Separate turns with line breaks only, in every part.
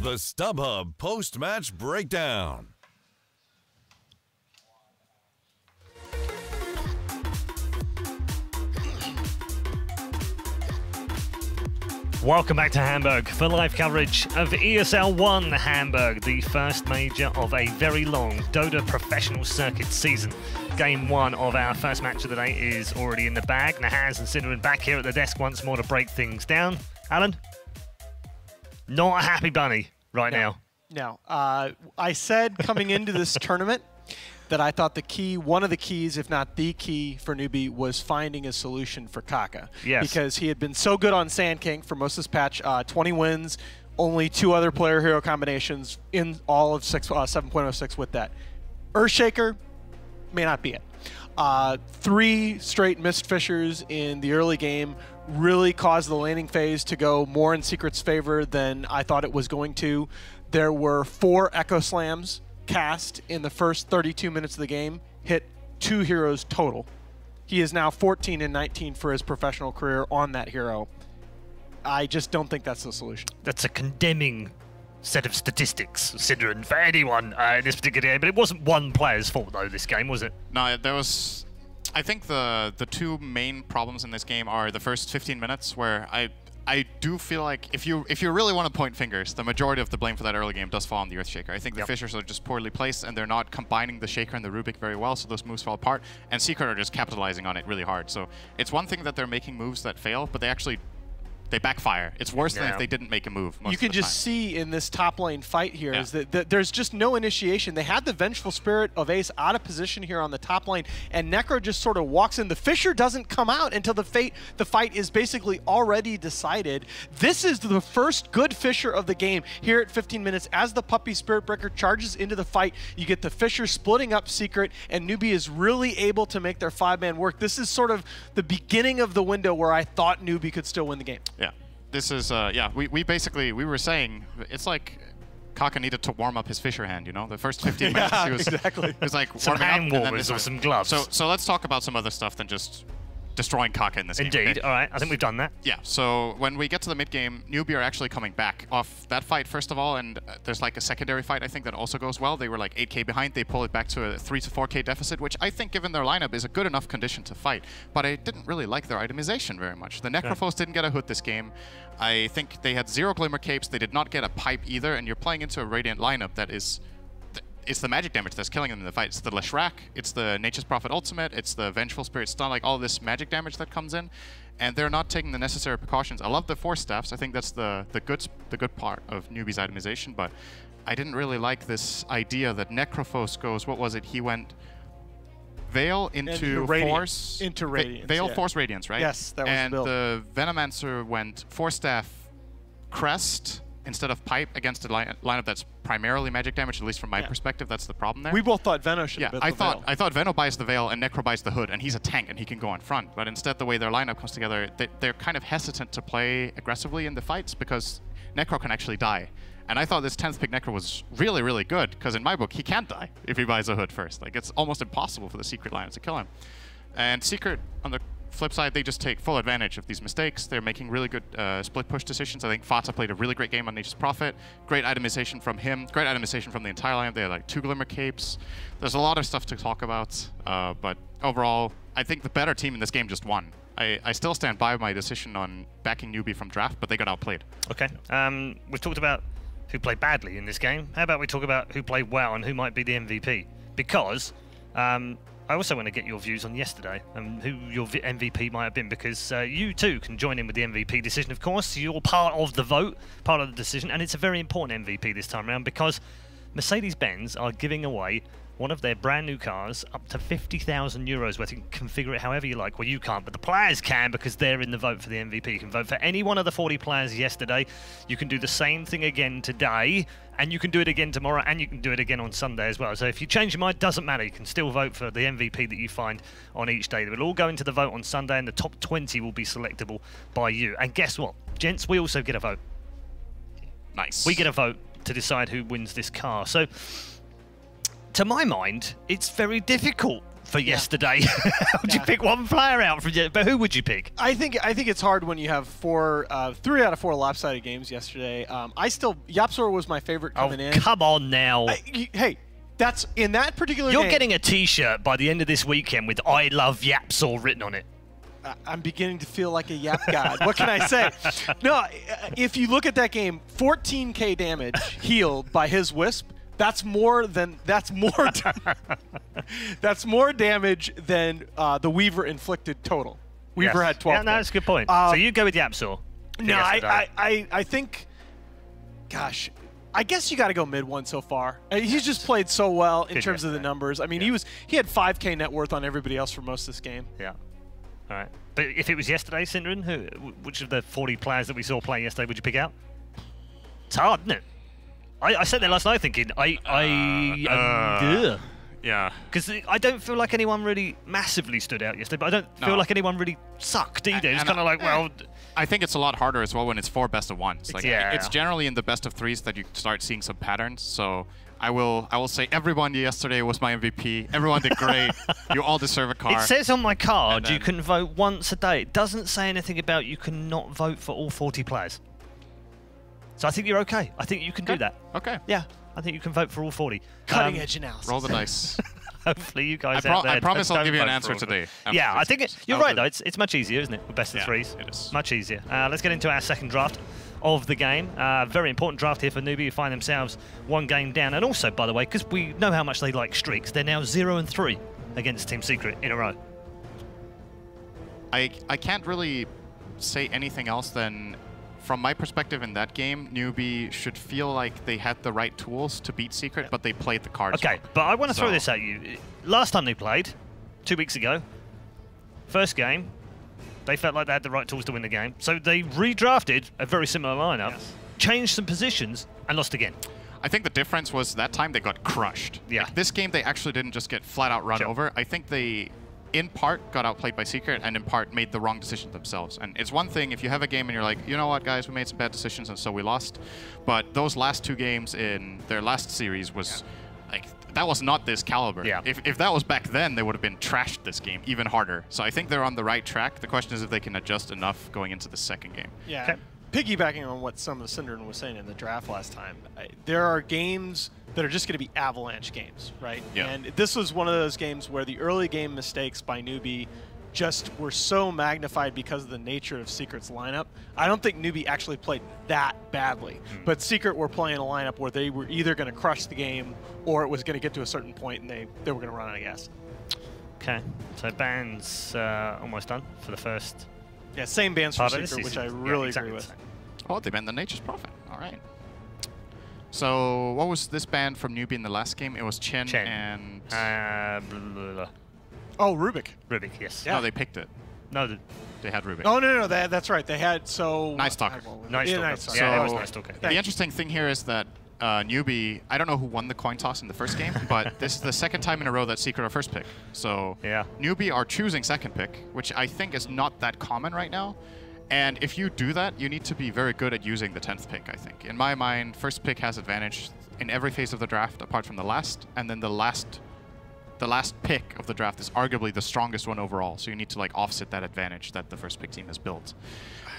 the StubHub post-match breakdown.
Welcome back to Hamburg for live coverage of ESL One Hamburg, the first major of a very long Dota professional circuit season. Game one of our first match of the day is already in the bag. Nahaz and Cinnamon back here at the desk once more to break things down. Alan? Not a happy bunny now.
No. I said coming into this tournament that I thought the key, one of the keys, if not the key for Newbee, was finding a solution for Kaka.
Yes.
Because he had been so good on Sand King for most of this patch, 20 wins, only 2 other player hero combinations in all of 7.06 with that. Earthshaker may not be it. 3 straight missed fissures in the early game really caused the laning phase to go more in Secret's favor than I thought it was going to. There were 4 Echo Slams cast in the first 32 minutes of the game, hit 2 heroes total. He is now 14 and 19 for his professional career on that hero. I just don't think that's the solution.
That's a condemning set of statistics, considering for anyone in this particular game. But it wasn't one player's fault, though, this game, was it?
No, there was... I think the 2 main problems in this game are the first 15 minutes, where I do feel like if you really want to point fingers, the majority of the blame for that early game does fall on the Earthshaker. I think the Fissures are just poorly placed, and they're not combining the Shaker and the Rubik very well, so those moves fall apart. And Secret are just capitalizing on it really hard. So it's one thing that they're making moves that fail, but they backfire. It's worse than if they didn't make a move.
You can just see in this top lane fight here is that there's just no initiation. They had the Vengeful Spirit of Ace out of position here on the top lane, and Necro just sort of walks in. The Fissure doesn't come out until the fight is basically already decided. This is the first good Fissure of the game here at 15 minutes. As the Puppy Spirit Breaker charges into the fight, you get the Fissure splitting up Secret, and Newbee is really able to make their 5-man work. This is sort of the beginning of the window where I thought Newbee could still win the game.
Yeah, this is, we were saying, it's like Kaka needed to warm up his Fissure hand, you know? The first 15 minutes, he was,
exactly.
He was like
some
warming
hand
up.
warmers or some gloves.
So let's talk about some other stuff than just destroying Kaka in this game.
Indeed,
okay?
all right, I think we've done that.
Yeah, so when we get to the mid-game, Newbee are actually coming back off that fight, first of all, and there's like a secondary fight, I think, that also goes well. They were like 8k behind, they pull it back to a 3 to 4k deficit, which I think, given their lineup, is a good enough condition to fight. But I didn't really like their itemization very much. The Necrophos didn't get a hood this game. I think they had 0 Glimmer Capes, they did not get a pipe either, and you're playing into a Radiant lineup that is... It's the magic damage that's killing them in the fight. It's the Leshrac, it's the Nature's Prophet ultimate, it's the Vengeful Spirit stun, like all this magic damage that comes in, and they're not taking the necessary precautions. I love the Force Staffs. I think that's the good part of Newbee's itemization, but I didn't really like this idea that Necrophos goes, what was it? He went Veil into Force...
Into Radiance,
Veil, Force, Radiance, right?
Yes, that was
and
the build.
The Venomancer went Force Staff, Crest, instead of Pipe against a lineup that's primarily magic damage, at least from my perspective. That's the problem there.
We both thought Veno should have been
I thought Veno buys the Veil and Necro buys the Hood, and he's a tank and he can go in front. But instead, the way their lineup comes together, they're kind of hesitant to play aggressively in the fights because Necro can actually die. And I thought this 10th pick Necro was really, really good, because in my book, he can't die if he buys a Hood first. Like, it's almost impossible for the Secret lineup to kill him. And Secret, on the flip side, they just take full advantage of these mistakes. They're making really good split push decisions. I think Fata played a really great game on Nature's Prophet. Great itemization from him. Great itemization from the entire lineup. They had like 2 Glimmer Capes. There's a lot of stuff to talk about. But overall, I think the better team in this game just won. I still stand by my decision on backing Newbee from draft, but they got outplayed.
Okay. We've talked about who played badly in this game. How about we talk about who played well and who might be the MVP? Because I also want to get your views on yesterday and who your MVP might have been, because you too can join in with the MVP decision, of course. You're part of the vote, part of the decision, and it's a very important MVP this time around because Mercedes-Benz are giving away one of their brand new cars up to 50,000 euros worth. You can configure it however you like. Well, you can't, but the players can, because they're in the vote for the MVP. You can vote for any one of the 40 players yesterday. You can do the same thing again today, and you can do it again tomorrow, and you can do it again on Sunday as well. So if you change your mind, doesn't matter. You can still vote for the MVP that you find on each day. They will all go into the vote on Sunday, and the top 20 will be selectable by you. And guess what? Gents, we also get a vote.
Nice.
We get a vote to decide who wins this car. So to my mind, it's very difficult for yesterday. How would you pick one player out from yesterday? But who would you pick?
I think it's hard when you have 3 out of 4 lopsided games yesterday. Yapzor was my favorite coming in.
Come on now.
Hey, that's in that particular
You're
game,
getting a T-shirt by the end of this weekend with "I love Yapzor" written on it.
I'm beginning to feel like a Yap god. What can I say? No, if you look at that game, 14k damage healed by his Wisp. That's more that's more damage than the Weaver inflicted total. Weaver had 12.
Yeah, no, that's a good point. So you go with Yapzor.
No, I think, gosh, I guess you got to go mid one so far. He's just played so well in terms of the numbers. I mean, he had 5k net worth on everybody else for most of this game.
Yeah. All right. But if it was yesterday, Synderen, which of the 40 players that we saw play yesterday would you pick out? It's hard, isn't it? I sat there last night thinking,
yeah.
Because I don't feel like anyone really massively stood out yesterday, but I don't feel like anyone really sucked either. It's kind of like, well...
I think it's a lot harder as well when it's 4 best of ones. Like,
yeah.
It's generally in the best of 3s that you start seeing some patterns. So I will say everyone yesterday was my MVP. Everyone did great. You all deserve a card.
It says on my card you can vote once a day. It doesn't say anything about you cannot vote for all 40 players. So I think you're okay. I think you can do that.
Okay.
Yeah, I think you can vote for all 40.
Cutting edge analysis.
Roll the dice.
Hopefully you guys out there
I promise I'll give you an
don't
answer
vote for
today.
Yeah, I think you're right though. It's much easier, isn't it? With best of 3s.
It is.
Much easier. Let's get into our second draft of the game. Very important draft here for Newbee, who find themselves 1 game down. And also, by the way, because we know how much they like streaks, they're now 0-3 against Team Secret in a row.
I can't really say anything else than, from my perspective in that game, Newbee should feel like they had the right tools to beat Secret, but they played the cards
Okay,
wrong.
but I want to throw this at you. Last time they played, 2 weeks ago, first game, they felt like they had the right tools to win the game. So they redrafted a very similar lineup, changed some positions, and lost again.
I think the difference was that time they got crushed.
Yeah.
Like, this game, they actually didn't just get flat out run over. I think they, in part, got outplayed by Secret, and in part, made the wrong decision themselves. And it's one thing if you have a game and you're like, you know what, guys, we made some bad decisions, and so we lost. But those last 2 games in their last series was, like, that was not this caliber.
Yeah.
If that was back then, they would have been trashed this game even harder. So I think they're on the right track. The question is if they can adjust enough going into the second game.
Yeah.
Okay.
Piggybacking on what some of Synderen was saying in the draft last time, there are games that are just going to be avalanche games, right?
Yeah.
And this was one of those games where the early game mistakes by Newbee just were so magnified because of the nature of Secret's lineup. I don't think Newbee actually played that badly, but Secret were playing a lineup where they were either going to crush the game or it was going to get to a certain point and they were going to run out of gas.
Okay, so bans almost done for the first.
Yeah, same bans for
part of
Secret,
this
which I
season.
really
exactly
agree
the
with.
same.
Oh, they banned the Nature's Prophet. All right. So what was this ban from Newbee in the last game? It was Chen. And...
Blah, blah, blah.
Oh, Rubik.
Rubik, yes.
No, they picked it.
No,
They had Rubik.
Oh, no, that's right. They had,
Night Stalker.
Night
Yeah,
Stalker.
Night Stalker.
Yeah, it was
So-
Night Stalker.
The interesting thing here is that Newbee, I don't know who won the coin toss in the first game, but this is the second time in a row that Secret are first pick. So
Yeah.
Newbee are choosing second pick, which I think is not that common right now. And if you do that, you need to be very good at using the 10th pick, I think. In my mind, first pick has advantage in every phase of the draft apart from the last, and then the last pick of the draft is arguably the strongest one overall. So you need to like offset that advantage that the first pick team has built.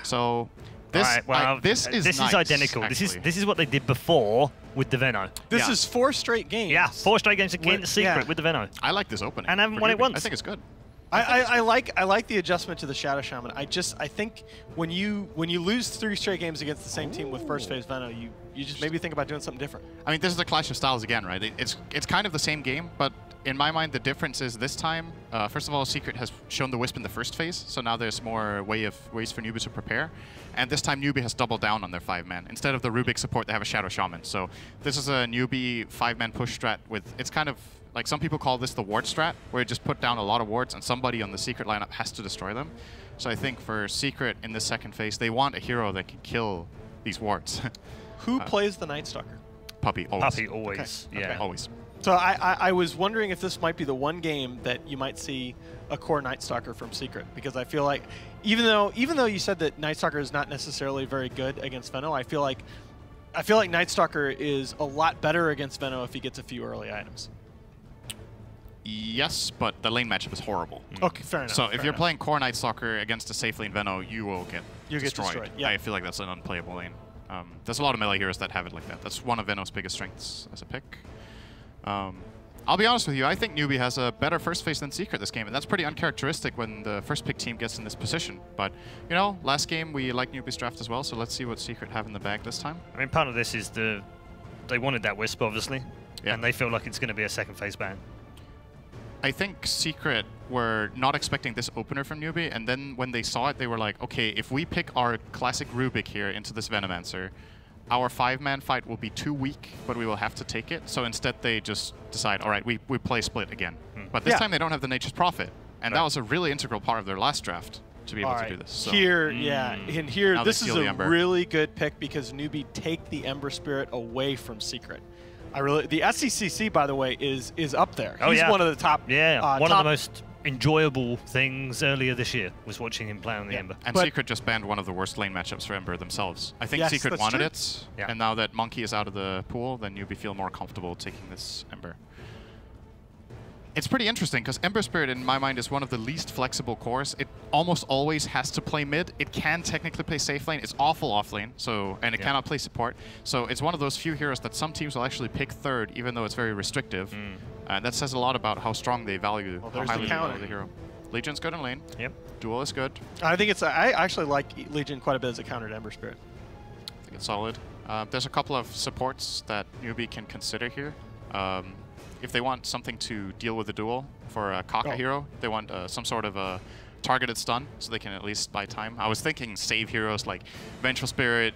So this,
Right, well,
this is nice,
identical.
actually.
This is what they did before with the Veno.
This
Yeah.
is 4 straight games.
Yeah, 4 straight games against Secret
yeah.
with the Veno.
I like this opening.
And haven't
for
won it
Newbee.
once.
I think it's good.
I like the adjustment to the Shadow Shaman. I think when you lose 3 straight games against the same team with first phase Veno, you just maybe think about doing something different.
I mean, this is the clash of styles again, right? It's kind of the same game, but in my mind, the difference is this time, first of all, Secret has shown the Wisp in the first phase, so now there's more ways for Newbee to prepare. And this time, Newbee has doubled down on their 5-man. Instead of the Rubik support, they have a Shadow Shaman. So this is a Newbee 5-man push strat with, it's kind of, like some people call this the ward strat, where you just put down a lot of wards and somebody on the Secret lineup has to destroy them. So I think for Secret in this second phase, they want a hero that can kill these wards.
Who plays the Night Stalker?
Puppy, always.
Puppy always.
Okay.
Yeah.
Okay.
Always.
So I was wondering if this might be the one game that you might see a core Night Stalker from Secret, because I feel like even though you said that Night Stalker is not necessarily very good against Veno, I feel like Night Stalker is a lot better against Veno if he gets a few early items.
Yes, but the lane matchup is horrible.
Okay, fair enough.
So if
fair
you're
enough.
playing Core Night Stalker against a safe lane Veno, you will get destroyed.
Yeah.
I feel like that's an unplayable lane. There's a lot of melee heroes that have it like that. That's one of Veno's biggest strengths as a pick. I'll be honest with you, I think Newbee has a better first phase than Secret this game, and that's pretty uncharacteristic when the first pick team gets in this position. But, you know, last game we liked Newbee's draft as well, so let's see what Secret have in the bag this time.
I mean, part of this is they wanted that Wisp, obviously, and they feel like it's going to be a second phase ban.
I think Secret were not expecting this opener from Newbee, and then when they saw it, they were like, okay, if we pick our classic Rubik here into this Venomancer, our 5-man fight will be too weak, but we will have to take it. So instead they just decide, all right, we play split again. But this time they don't have the Nature's Prophet, and that was a really integral part of their last draft to be able to do this. So.
Here, and here,
Now
this is a
Ember.
really good pick because Newbee take the Ember Spirit away from Secret. The SCCC, by the way, is up there.
Oh,
He's one of the top.
One of the most enjoyable things earlier this year was watching him play on the Ember.
And Secret just banned one of the worst lane matchups for Ember themselves. I think Secret wanted it, and now that Monkey is out of the pool, then Newbee feel more comfortable taking this Ember. It's pretty interesting because Ember Spirit, in my mind, is one of the least flexible cores. It almost always has to play mid. It can technically play safe lane. It's awful off lane, and it cannot play support. So it's one of those few heroes that some teams will actually pick third, even though it's very restrictive. That says a lot about how strong they value, how highly they value the hero. Legion's good in lane.
Yep.
Duel is good.
I think it's. I actually like Legion quite a bit as a counter to Ember Spirit.
I think it's solid. There's a couple of supports that Newbee can consider here. If they want something to deal with the duel for a Kaka hero, they want some sort of a targeted stun, so they can at least buy time. I was thinking save heroes like Vengeful Spirit,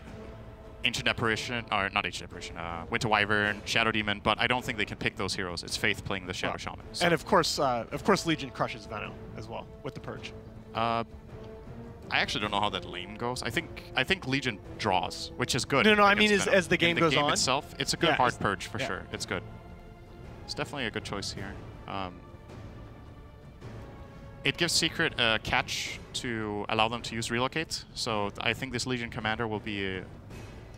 Ancient Apparition, or not Ancient Apparition, Winter Wyvern, Shadow Demon, but I don't think they can pick those heroes. It's Faith playing the Shadow Shaman. So.
And of course, Legion crushes Veno as well with the Purge.
I actually don't know how that lane goes. I think Legion draws, which is good.
No, I mean as the game goes on.
The game itself, it's a good hard purge for sure. It's good. It's definitely a good choice here. It gives Secret a catch to allow them to use Relocate. So I think this Legion commander will be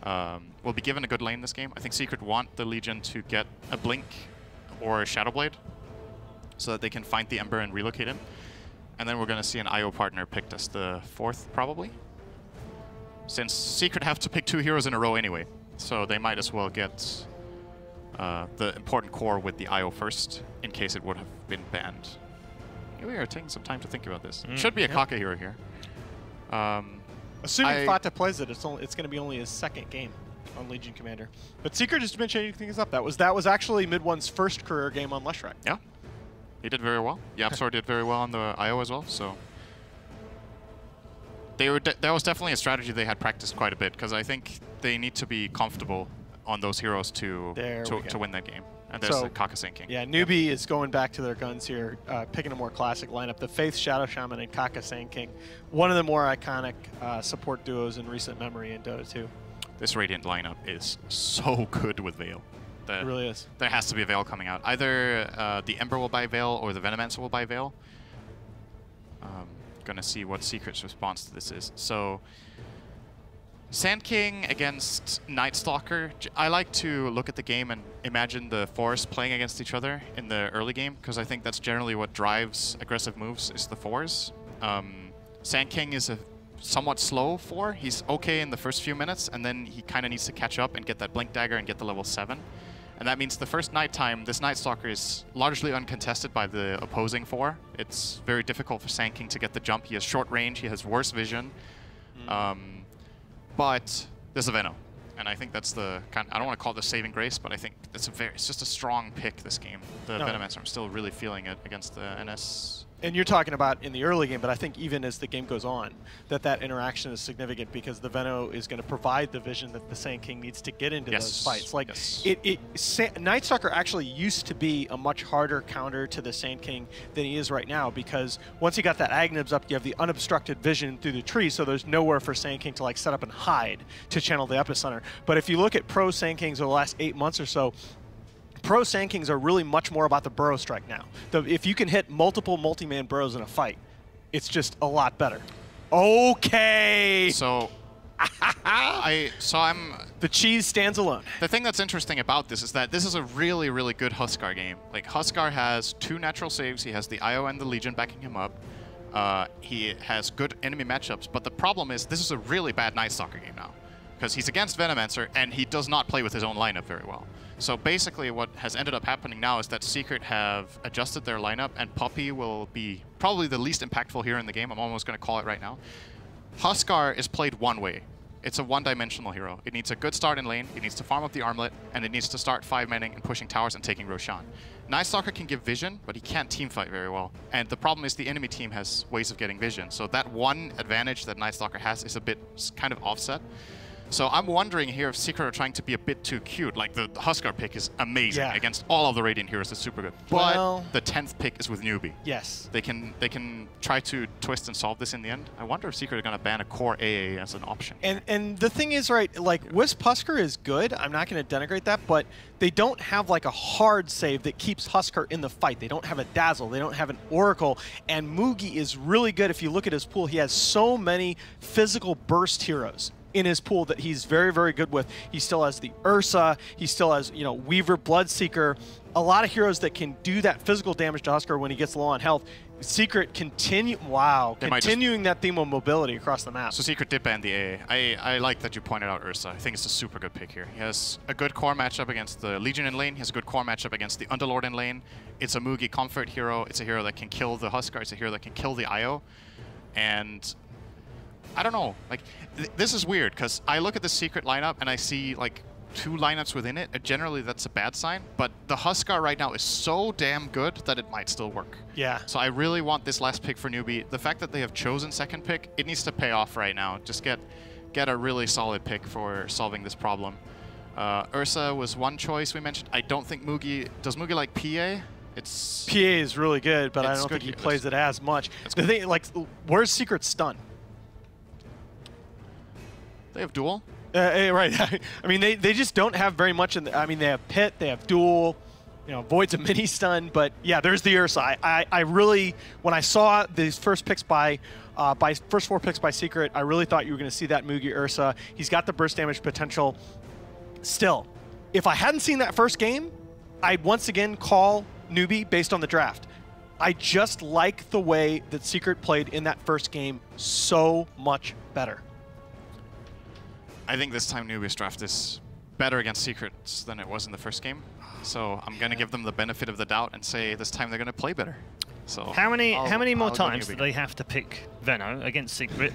given a good lane this game. I think Secret want the Legion to get a Blink or a Shadow Blade so that they can find the Ember and relocate him. And then we're going to see an IO partner picked as the 4th, probably. Since Secret have to pick 2 heroes in a row anyway, so they might as well get the important core with the IO first, in case it would have been banned. Here we are taking some time to think about this. Should be a Kaka hero here.
Assuming Fata plays it, it's going to be only his 2nd game on Legion Commander. But Secret has been changing things up. That was actually Mid-One's first career game on Leshrac.
Yeah, he did very well. Yapsor did very well on the IO as well. So that was definitely a strategy they had practiced quite a bit, because I think they need to be comfortable on those heroes to win that game. And there's the Kaka King.
Yeah, Newbee is going back to their guns here, picking a more classic lineup. The Faith, Shadow Shaman, and Kaka King. One of the more iconic support duos in recent memory in Dota 2.
This Radiant lineup is so good with Veil.
It really is.
There has to be a Veil coming out. Either the Ember will buy Veil or the Venomancer will buy Veil. Gonna see what Secret's response to this is. So, Sand King against Night Stalker. I like to look at the game and imagine the fours playing against each other in the early game, because I think that's generally what drives aggressive moves, is the fours. Sand King is a somewhat slow 4. He's okay in the first few minutes, and then he kind of needs to catch up and get that Blink Dagger and get the level 7. And that means the first nighttime, this Night Stalker is largely uncontested by the opposing 4. It's very difficult for Sand King to get the jump. He has short range, he has worse vision. But there's a Veno. And I think that's the kind I don't want to call it the saving grace, but I think that's it's just a strong pick this game. The Venomancer, I'm still really feeling it against the NS.
And you're talking about in the early game, but I think even as the game goes on, that interaction is significant, because the Veno is going to provide the vision that the Sand King needs to get into those fights. Like Night Stalker actually used to be a much harder counter to the Sand King than he is right now, because once you got that Agnibs up, you have the unobstructed vision through the tree, so there's nowhere for Sand King to like set up and hide to channel the Epicenter. But if you look at pro Sand Kings over the last 8 months or so, pro Sand Kings are really much more about the burrow strike now. If you can hit multiple multi-man burrows in a fight, it's just a lot better. Okay.
So
The cheese stands alone.
The thing that's interesting about this is that this is a really, really good Huskar game. Like, Huskar has 2 natural saves. He has the IO and the Legion backing him up. He has good enemy matchups, but the problem is this is a really bad Night Stalker game now. Because he's against Venomancer, and he does not play with his own lineup very well. So basically what has ended up happening now is that Secret have adjusted their lineup, and Poppy will be probably the least impactful hero in the game. I'm almost going to call it right now. Huskar is played one way. It's a one-dimensional hero. It needs a good start in lane, it needs to farm up the armlet, and it needs to start 5-manning and pushing towers and taking Roshan. Night Stalker can give vision, but he can't teamfight very well. And the problem is the enemy team has ways of getting vision. So that one advantage that Night Stalker has is a bit kind of offset. So I'm wondering here if Secret are trying to be a bit too cute. Like, the Huskar pick is amazing against all of the Radiant heroes. It's super good. But the 10th pick is with Newbee.
Yes.
They can try to twist and solve this in the end. I wonder if Secret are going to ban a core AA as an option.
And the thing is, right, like, Wisp Huskar is good. I'm not going to denigrate that, but they don't have, like, a hard save that keeps Huskar in the fight. They don't have a Dazzle. They don't have an Oracle. And Mugi is really good. If you look at his pool, he has so many physical burst heroes in his pool that he's very, very good with. He still has the Ursa. He still has, you know, Weaver, Bloodseeker. A lot of heroes that can do that physical damage to Huskar when he gets low on health. Secret continuing that theme of mobility across the map.
So Secret did ban the AA. I like that you pointed out Ursa. I think it's a super good pick here. He has a good core matchup against the Legion in lane. He has a good core matchup against the Underlord in lane. It's a Mugi comfort hero. It's a hero that can kill the Huskar. It's a hero that can kill the IO. And I don't know, like, this is weird, because I look at the Secret lineup and I see, like, 2 lineups within it, and generally that's a bad sign, but the Huskar right now is so damn good that it might still work.
Yeah.
So I really want this last pick for Newbee. The fact that they have chosen second pick, it needs to pay off right now. Just get a really solid pick for solving this problem. Ursa was one choice we mentioned. I don't think Mugi, does Mugi like PA? PA
is really good, but I don't think he plays it as much. The thing, like, where's Secret stun?
They have duel.
Right. I mean, they just don't have very much in the, I mean, they have Pit, they have duel, you know, Void's a mini stun, but yeah, there's the Ursa. I really, when I saw these first picks first 4 picks by Secret, I really thought you were going to see that Mugi Ursa. He's got the burst damage potential. Still, if I hadn't seen that first game, I'd once again call Newbee based on the draft. I just like the way that Secret played in that first game so much better.
I think this time Newbee's draft is better against Secrets than it was in the first game. So I'm going to give them the benefit of the doubt and say this time they're going to play better. So
how many more times do they have to pick Veno against Secret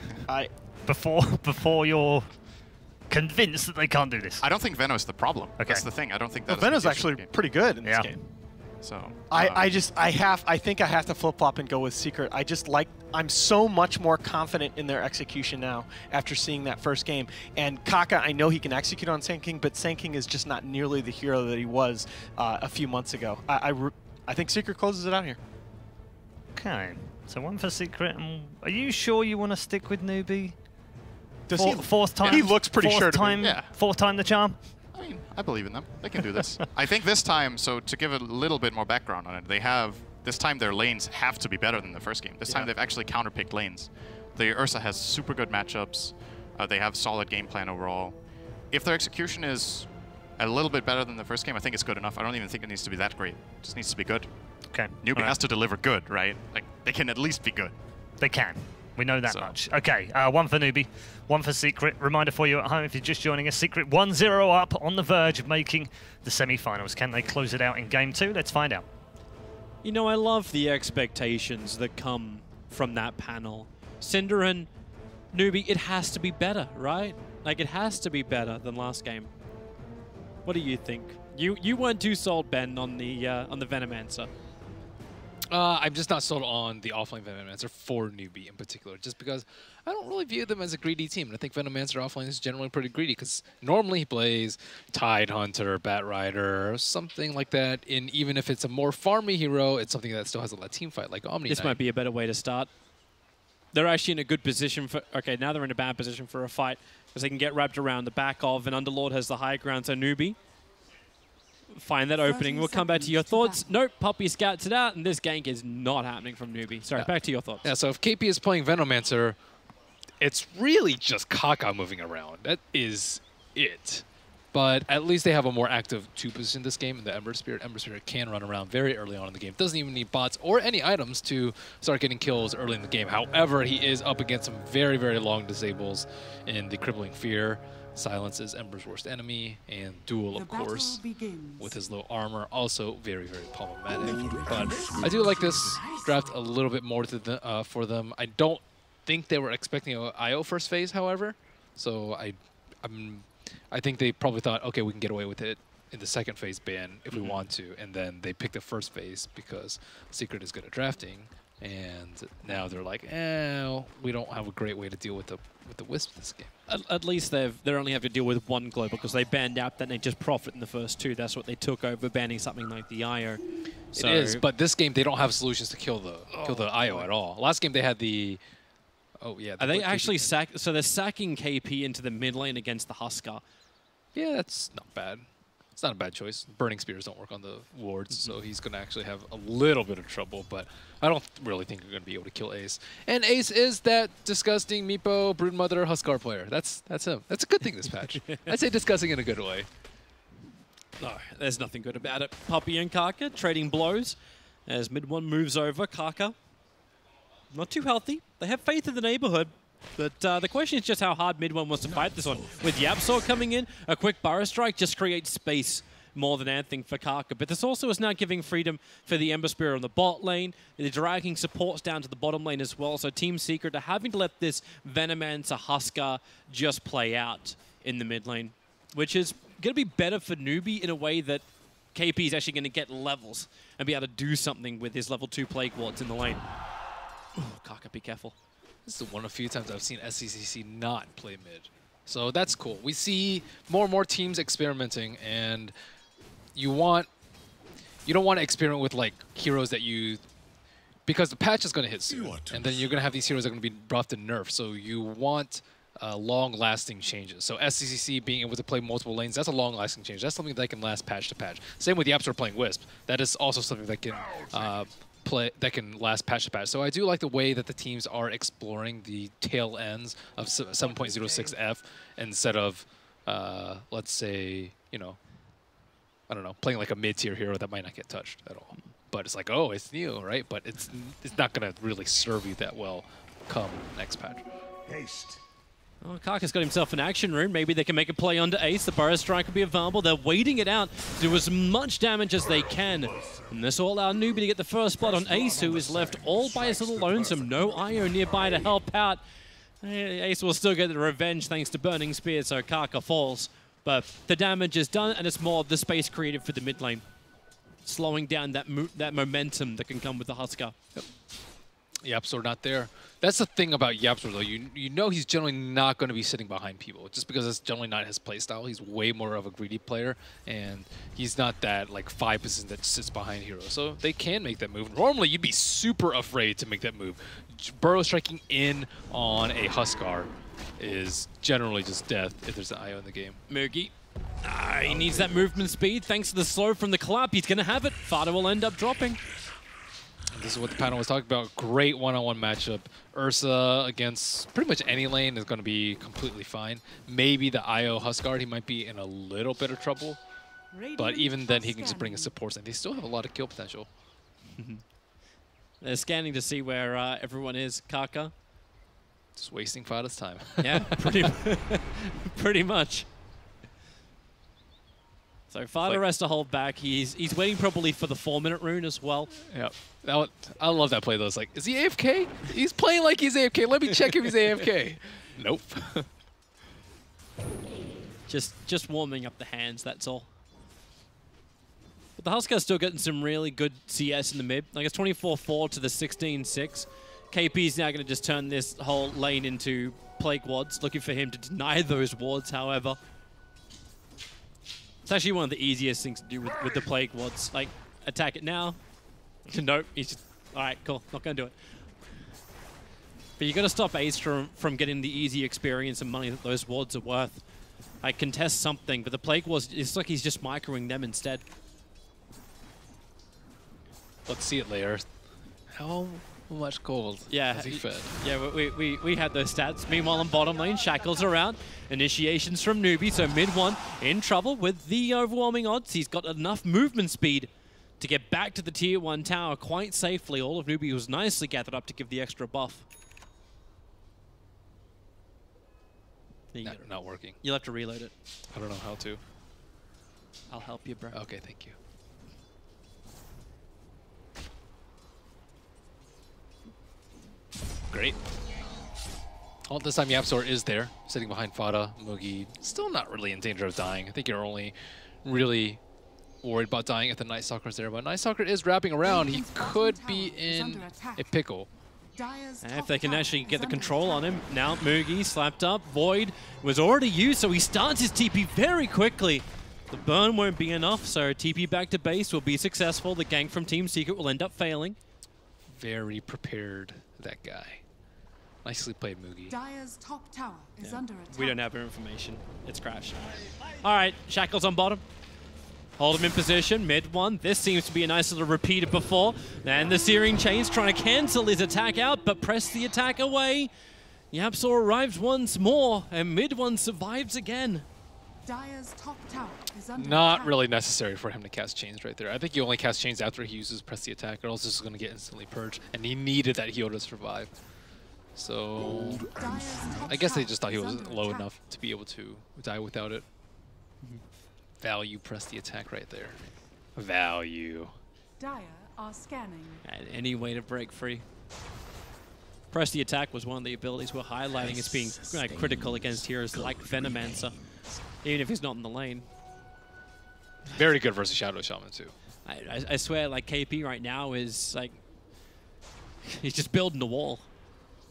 before you're convinced that they can't do this?
I don't think Veno is the problem. Okay. That's the thing. I don't think that Veno's
actually pretty good in this game.
So
I think I have to flip-flop and go with Secret. I'm so much more confident in their execution now after seeing that first game. And Kaka, I know he can execute on Sand King, but Sand King is just not nearly the hero that he was a few months ago. I think Secret closes it out here.
Okay, so 1 for Secret. Are you sure you want to stick with Newbee? Fourth time?
He looks pretty sure to me.
Fourth time the charm?
I mean, I believe in them. They can do this. I think this time, so to give a little bit more background on it, this time their lanes have to be better than the first game. This time they've actually counterpicked lanes. The Ursa has super good matchups. They have solid game plan overall. If their execution is a little bit better than the first game, I think it's good enough. I don't even think it needs to be that great. It just needs to be good.
Okay.
Newbee has to deliver good, right? Like, they can at least be good.
They can. We know that much. Okay, 1 for Newbee, 1 for Secret. Reminder for you at home, if you're just joining us, Secret 1-0 up on the verge of making the semi-finals. Can they close it out in Game 2? Let's find out.
You know, I love the expectations that come from that panel. Cinder and Newbee, it has to be better, right? Like, it has to be better than last game. What do you think? You weren't too sold, Ben, on the Venomancer.
I'm just not sold on the offlane Venomancer for Newbee in particular, just because I don't really view them as a greedy team. And I think Venomancer offlane is generally pretty greedy, because normally he plays Tide Hunter, Bat Rider, or something like that. And even if it's a more farmy hero, it's something that still has a lot of team fight, like Omni
This
Knight.
might be a better way to start. They're actually in a good position for... Okay, now they're in a bad position for a fight, because they can get wrapped around the back of, and Underlord has the high ground, so Newbee find that opening. We'll come back to your thoughts. Nope, Poppy scouts it out, and this gank is not happening from Newbee. Sorry, back to your thoughts.
Yeah, so if KP is playing Venomancer, it's really just Kaka moving around. That is it. But at least they have a more active 2 position this game in the Ember Spirit. Ember Spirit can run around very early on in the game. Doesn't even need bots or any items to start getting kills early in the game. However, he is up against some very, very long disables in the Crippling Fear. Silence is Ember's worst enemy, and Duel, of course, with his low armor, also very, very problematic. But I do like this draft a little bit more to for them. I don't think they were expecting an IO first phase, however. So I think they probably thought, okay, we can get away with it in the second phase ban if we want to, and then they picked the first phase because Secret is good at drafting, and now they're like, we don't have a great way to deal with the Wisp this game.
At least they only have to deal with one global because they banned out, then they just profit in the first 2. That's what they took over banning something like the IO. So
it is, but this game they don't have solutions to kill the IO at all. Last game they had the
are they actually so they're sacking KP into the mid lane against the Huskar.
Yeah, that's not bad. It's not a bad choice. Burning Spears don't work on the wards, so he's going to actually have a little bit of trouble, but I don't really think you're going to be able to kill Ace. And Ace is that disgusting Meepo, Broodmother, Huskar player. That's him. That's a good thing this patch. I'd say disgusting in a good way.
No, there's nothing good about it. Puppey and Kaka trading blows as mid one moves over. Kaka, not too healthy. They have faith in the neighborhood. But the question is just how hard mid one wants to fight this one. With Yapsor coming in, a quick Burrow Strike just creates space more than anything for Kaka. But this also is now giving freedom for the Ember Spear on the bot lane. They're dragging supports down to the bottom lane as well. So Team Secret are having to let this Venoman to Huskar just play out in the mid lane, which is going to be better for Newbee in a way that KP is actually going to get levels and be able to do something with his level 2 Plague Wards in the lane. Ooh, Kaka, be careful.
This is one of the few times I've seen SCCC not play mid. So that's cool. We see more and more teams experimenting, and you don't want to experiment with like heroes that because the patch is going to hit soon, and then you're going to have these heroes that are going to be buffed and nerfed. So you want long-lasting changes. So SCCC being able to play multiple lanes, that's a long-lasting change. That's something that can last patch to patch. Same with Yapsor playing Wisp. That is also something that can last patch to patch. So I do like the way that the teams are exploring the tail ends of 7.06F instead of, let's say, I don't know, playing like a mid-tier hero that might not get touched at all. But it's like, oh, it's new, right? But it's not going to really serve you that well come next patch.
Haste.
Oh, Kaka's got himself an action rune. Maybe they can make a play onto Ace. The Burrow Strike will be available. They're waiting it out to do as much damage as they can. And this will allow Newbee to get the first blood on Ace, who is left all by his little lonesome. No IO nearby to help out. Ace will still get the revenge thanks to Burning Spear, so Kaka falls. But the damage is done, and it's more of the space created for the mid lane. Slowing down that momentum that can come with the Huskar.
Yep. Yapsor not there. That's the thing about Yapsor, though. You know he's generally not going to be sitting behind people, just because that's generally not his playstyle. He's way more of a greedy player, and he's not that like 5% that sits behind heroes. So they can make that move. Normally, you'd be super afraid to make that move. Burrow striking in on a Huskar is generally just death if there's an IO in the game.
Moogie. He needs that movement speed. Thanks to the slow from the clap, he's going to have it. Fada will end up dropping.
This is what the panel was talking about. Great one-on-one matchup. Ursa against pretty much any lane is going to be completely fine. Maybe the IO Huskar, he might be in a little bit of trouble. But even then, he can just bring his supports in. They still have a lot of kill potential.
They're scanning to see where everyone is. Kaka.
Just wasting Fada's time.
Yeah, pretty much. So Fada has to hold back. He's waiting probably for the 4-minute rune as well.
Yeah, I love that play though. It's like, is he AFK? He's playing like he's AFK. Let me check if he's AFK. Nope.
just warming up the hands. That's all. But the Huskar's still getting some really good CS in the mid. Like it's 24-4 to the 16-6. KP's now going to just turn this whole lane into Plague Wards, looking for him to deny those wards, however. It's actually one of the easiest things to do with the Plague Wards. Like, attack it now. Nope, he's just, all right, cool, not going to do it. But you got to stop Ace from getting the easy experience and money that those wards are worth. I contest something, but the Plague Wards, it's like he's just microing them instead.
Let's see it later. How much gold
Yeah,
has he fed?
yeah, we had those stats. Meanwhile, on bottom lane, Shackles are out. Initiations from Newbee, so mid one in trouble with the overwhelming odds. He's got enough movement speed to get back to the tier 1 tower quite safely. All of Newbee was nicely gathered up to give the extra buff.
Not working.
You'll have to reload it.
I don't know how to.
I'll help you, bro.
Okay, thank you. Great. Well, this time YapzOr is there, sitting behind Fada. Mugi still not really in danger of dying. I think you're only really worried about dying if the Night Stalker's there. But Night Stalker is wrapping around. He could be in a pickle.
And if they can actually get the control on him. Now Mugi slapped up. Void was already used, so he starts his TP very quickly. The burn won't be enough, so TP back to base will be successful. The gank from Team Secret will end up failing.
Very prepared, that guy. Nicely played, Mugi.
Dire's top tower is under attack.
We don't have our information. It's crashed. All right, Shackles on bottom. Hold him in position, mid one. This seems to be a nice little repeat of before. And the Searing Chain's trying to cancel his attack out, but press the attack away. YapzOr arrives once more, and mid one survives again.
Dire's top tower is under
Not
attack.
really necessary for him to cast Chains right there. I think he only casts Chains after he uses press the attack, or else it's going to get instantly purged. And he needed that heal to survive. So I guess they just thought he wasn't low enough to be able to die without it. Value, press the attack right there. Value.
Dire are scanning.
And any way to break free. Press the attack was one of the abilities we're highlighting as being critical against heroes like Venomancer, even if he's not in the lane.
Very good versus Shadow Shaman too.
I swear, like KP right now is like, he's just building the wall.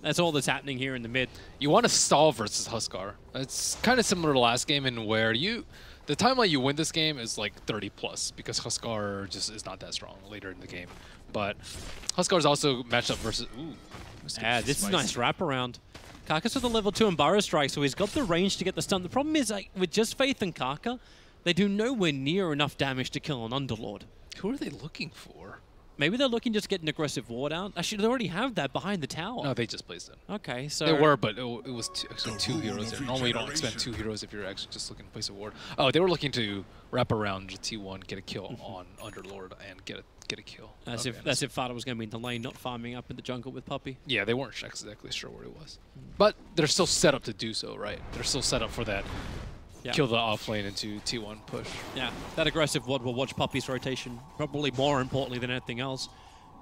That's all that's happening here in the mid.
You want to stall versus Huskar. It's kind of similar to last game in where the timeline you win this game is like 30 plus because Huskar just is not that strong later in the game. But Huskar is also matched up versus. Ooh,
yeah, this is a nice wraparound. Kaka's with a level 2 Embarrass Strike, so he's got the range to get the stun. The problem is, like, with just Faith and Kaka, they do nowhere near enough damage to kill an Underlord.
Who are they looking for?
Maybe they're looking just to get an aggressive ward out. Actually, they already have that behind the tower.
No, they just placed it.
Okay, so...
They were, but it was actually two heroes there. Normally you don't expend 2 heroes if you're actually just looking to place a ward. Oh, they were looking to wrap around T1, get a kill on Underlord, and get a kill.
That's if Fada was going to be in the lane, not farming up in the jungle with Puppey.
Yeah, they weren't exactly sure where it was. But they're still set up to do so, right? They're still set up for that. Yeah. Kill the offlane into T1 push.
Yeah, that aggressive ward will watch Puppey's rotation, probably more importantly than anything else.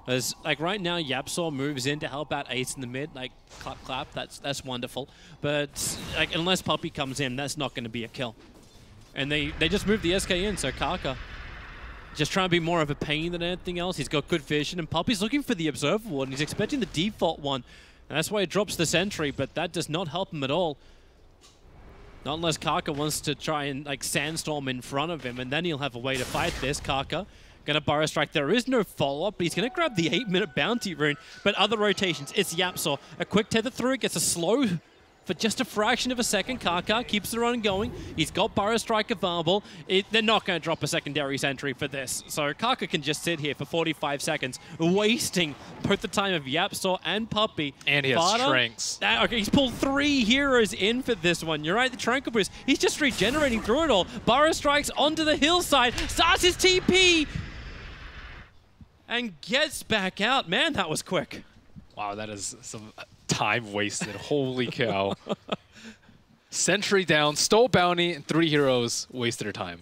As like right now, YapzOr moves in to help out Ace in the mid, like clap clap, that's wonderful. But like unless Puppey comes in, that's not going to be a kill. And they just moved the SK in, so Kaka just trying to be more of a pain than anything else. He's got good vision, and Puppey's looking for the Observer Ward, and he's expecting the default one. And that's why he drops the Sentry, but that does not help him at all. Not unless Kaka wants to try and like Sandstorm in front of him, and then he'll have a way to fight this. Kaka gonna Burrow Strike. There is no follow-up, but he's gonna grab the 8-minute bounty rune. But other rotations, it's YapzOr. A quick tether through, gets a slow for just a fraction of a second. Kaka keeps the run going. He's got Burrow Strike available. They're not gonna drop a secondary sentry for this. So Kaka can just sit here for 45 seconds, wasting both the time of YapzOr and Puppey.
And he has strengths.
Okay, he's pulled 3 heroes in for this one. You're right, the Tranquil Boost. He's just regenerating through it all. Burrow Strikes onto the hillside, starts his TP, and gets back out. Man, that was quick.
Wow, that is some time wasted. Holy cow. Sentry down, stole bounty, and 3 heroes wasted their time.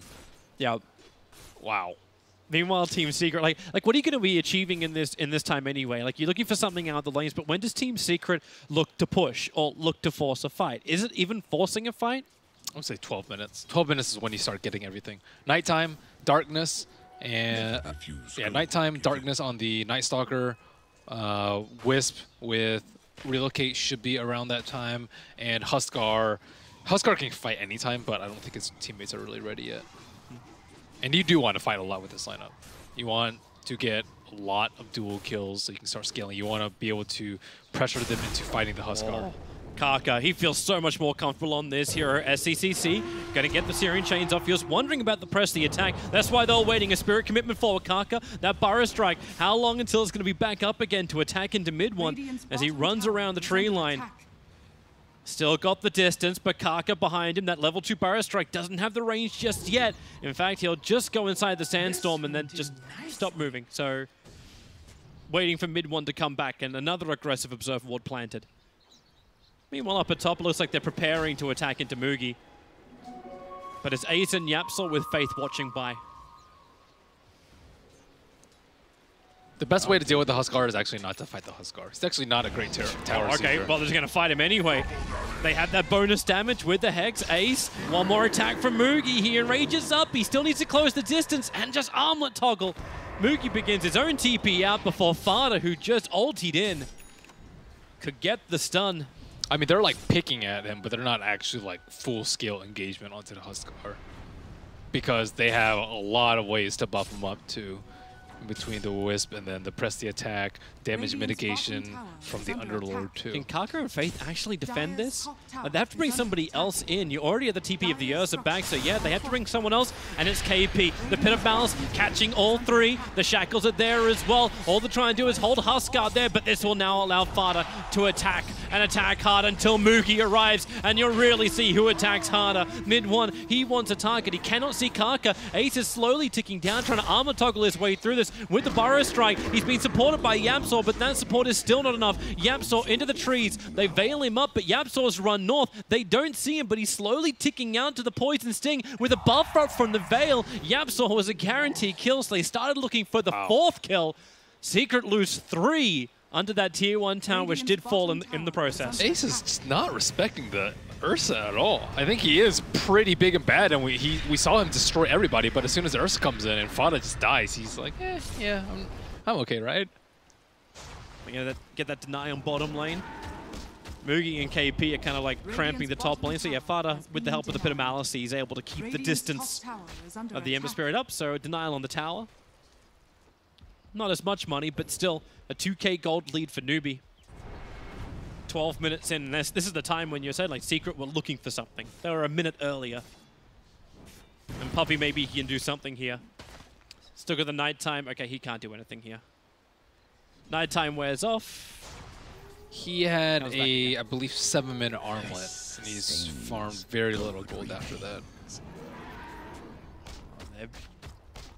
Yeah.
Wow.
Meanwhile, Team Secret, like what are you going to be achieving in this time anyway? Like, you're looking for something out of the lanes, but when does Team Secret look to push or look to force a fight? Is it even forcing a fight?
I would say 12 minutes. 12 minutes is when you start getting everything. Nighttime, darkness, and nighttime, darkness on the Night Stalker. Wisp with Relocate should be around that time, and Huskar can fight anytime, but I don't think his teammates are really ready yet. And you do want to fight a lot with this lineup. You want to get a lot of dual kills so you can start scaling. You want to be able to pressure them into fighting the Huskar.
Kaka, he feels so much more comfortable on this hero. SCCC, gonna get the Syrian Chains off. He was wondering about the press, the attack. That's why they were waiting. A Spirit Commitment forward. Kaka, that Burrow Strike. How long until it's gonna be back up again to attack into mid one as he runs around the tree line? Still got the distance, but Kaka behind him. That level 2 Burrow Strike doesn't have the range just yet. In fact, he'll just go inside the Sandstorm and then just stop moving. So, waiting for mid one to come back, and another aggressive Observer Ward planted. Meanwhile, up at top, it looks like they're preparing to attack into Mugi. But it's Ace and Yapsel with Faith watching by.
The best way to deal with the Huskar is actually not to fight the Huskar. It's actually not a great tower.
Okay, well, they're going to fight him anyway. They have that bonus damage with the Hex. Ace, one more attack from Mugi. He enrages up. He still needs to close the distance and just armlet toggle. Mugi begins his own TP out before Fada, who just ultied in, could get the stun.
I mean, they're like picking at him, but they're not actually like full-scale engagement onto the Huskar because they have a lot of ways to buff him up too. Between the Wisp and then the press the attack, damage mitigation from the Underlord too.
Can Kaka and Faith actually defend this? They have to bring somebody else in. You already have the TP of the Ursa back, so yeah, they have to bring someone else, and it's KP. The Pit of Malice catching all three. The Shackles are there as well. All they're trying to do is hold Huskar there, but this will now allow Fada to attack and attack hard until Mugi arrives, and you'll really see who attacks harder. Mid one, he wants a target. He cannot see Kaka. Ace is slowly ticking down, trying to armor toggle his way through this with the Burrow Strike. He's been supported by Yapsor, but that support is still not enough. Yapsor into the trees. They veil him up, but Yapsor's run north. They don't see him, but he's slowly ticking out to the Poison Sting with a buff up from the Veil. Yapsor was a guaranteed kill, so they started looking for the fourth kill. Secret lose 3 under that tier 1 tower, which did fall in the process.
Ace is just not respecting the Ursa at all. I think he is pretty big and bad, and we saw him destroy everybody, but as soon as the Ursa comes in and Fada just dies, he's like, yeah, I'm okay, right?
We're gonna get that deny on bottom lane. Mugi and KP are kind of like cramping the top lane, so yeah, Fada, with the help of the Pit of Malice, he's able to keep the distance of the Ember Spirit up, so denial on the tower. Not as much money, but still a 2k gold lead for Newbee. 12 minutes in, and this is the time when you said like Secret were looking for something. They were a minute earlier. And Puppy, maybe he can do something here. Still got the nighttime. Okay, he can't do anything here. Nighttime wears off.
He had I believe 7-minute armlet, and he's farmed very little gold after that.
They're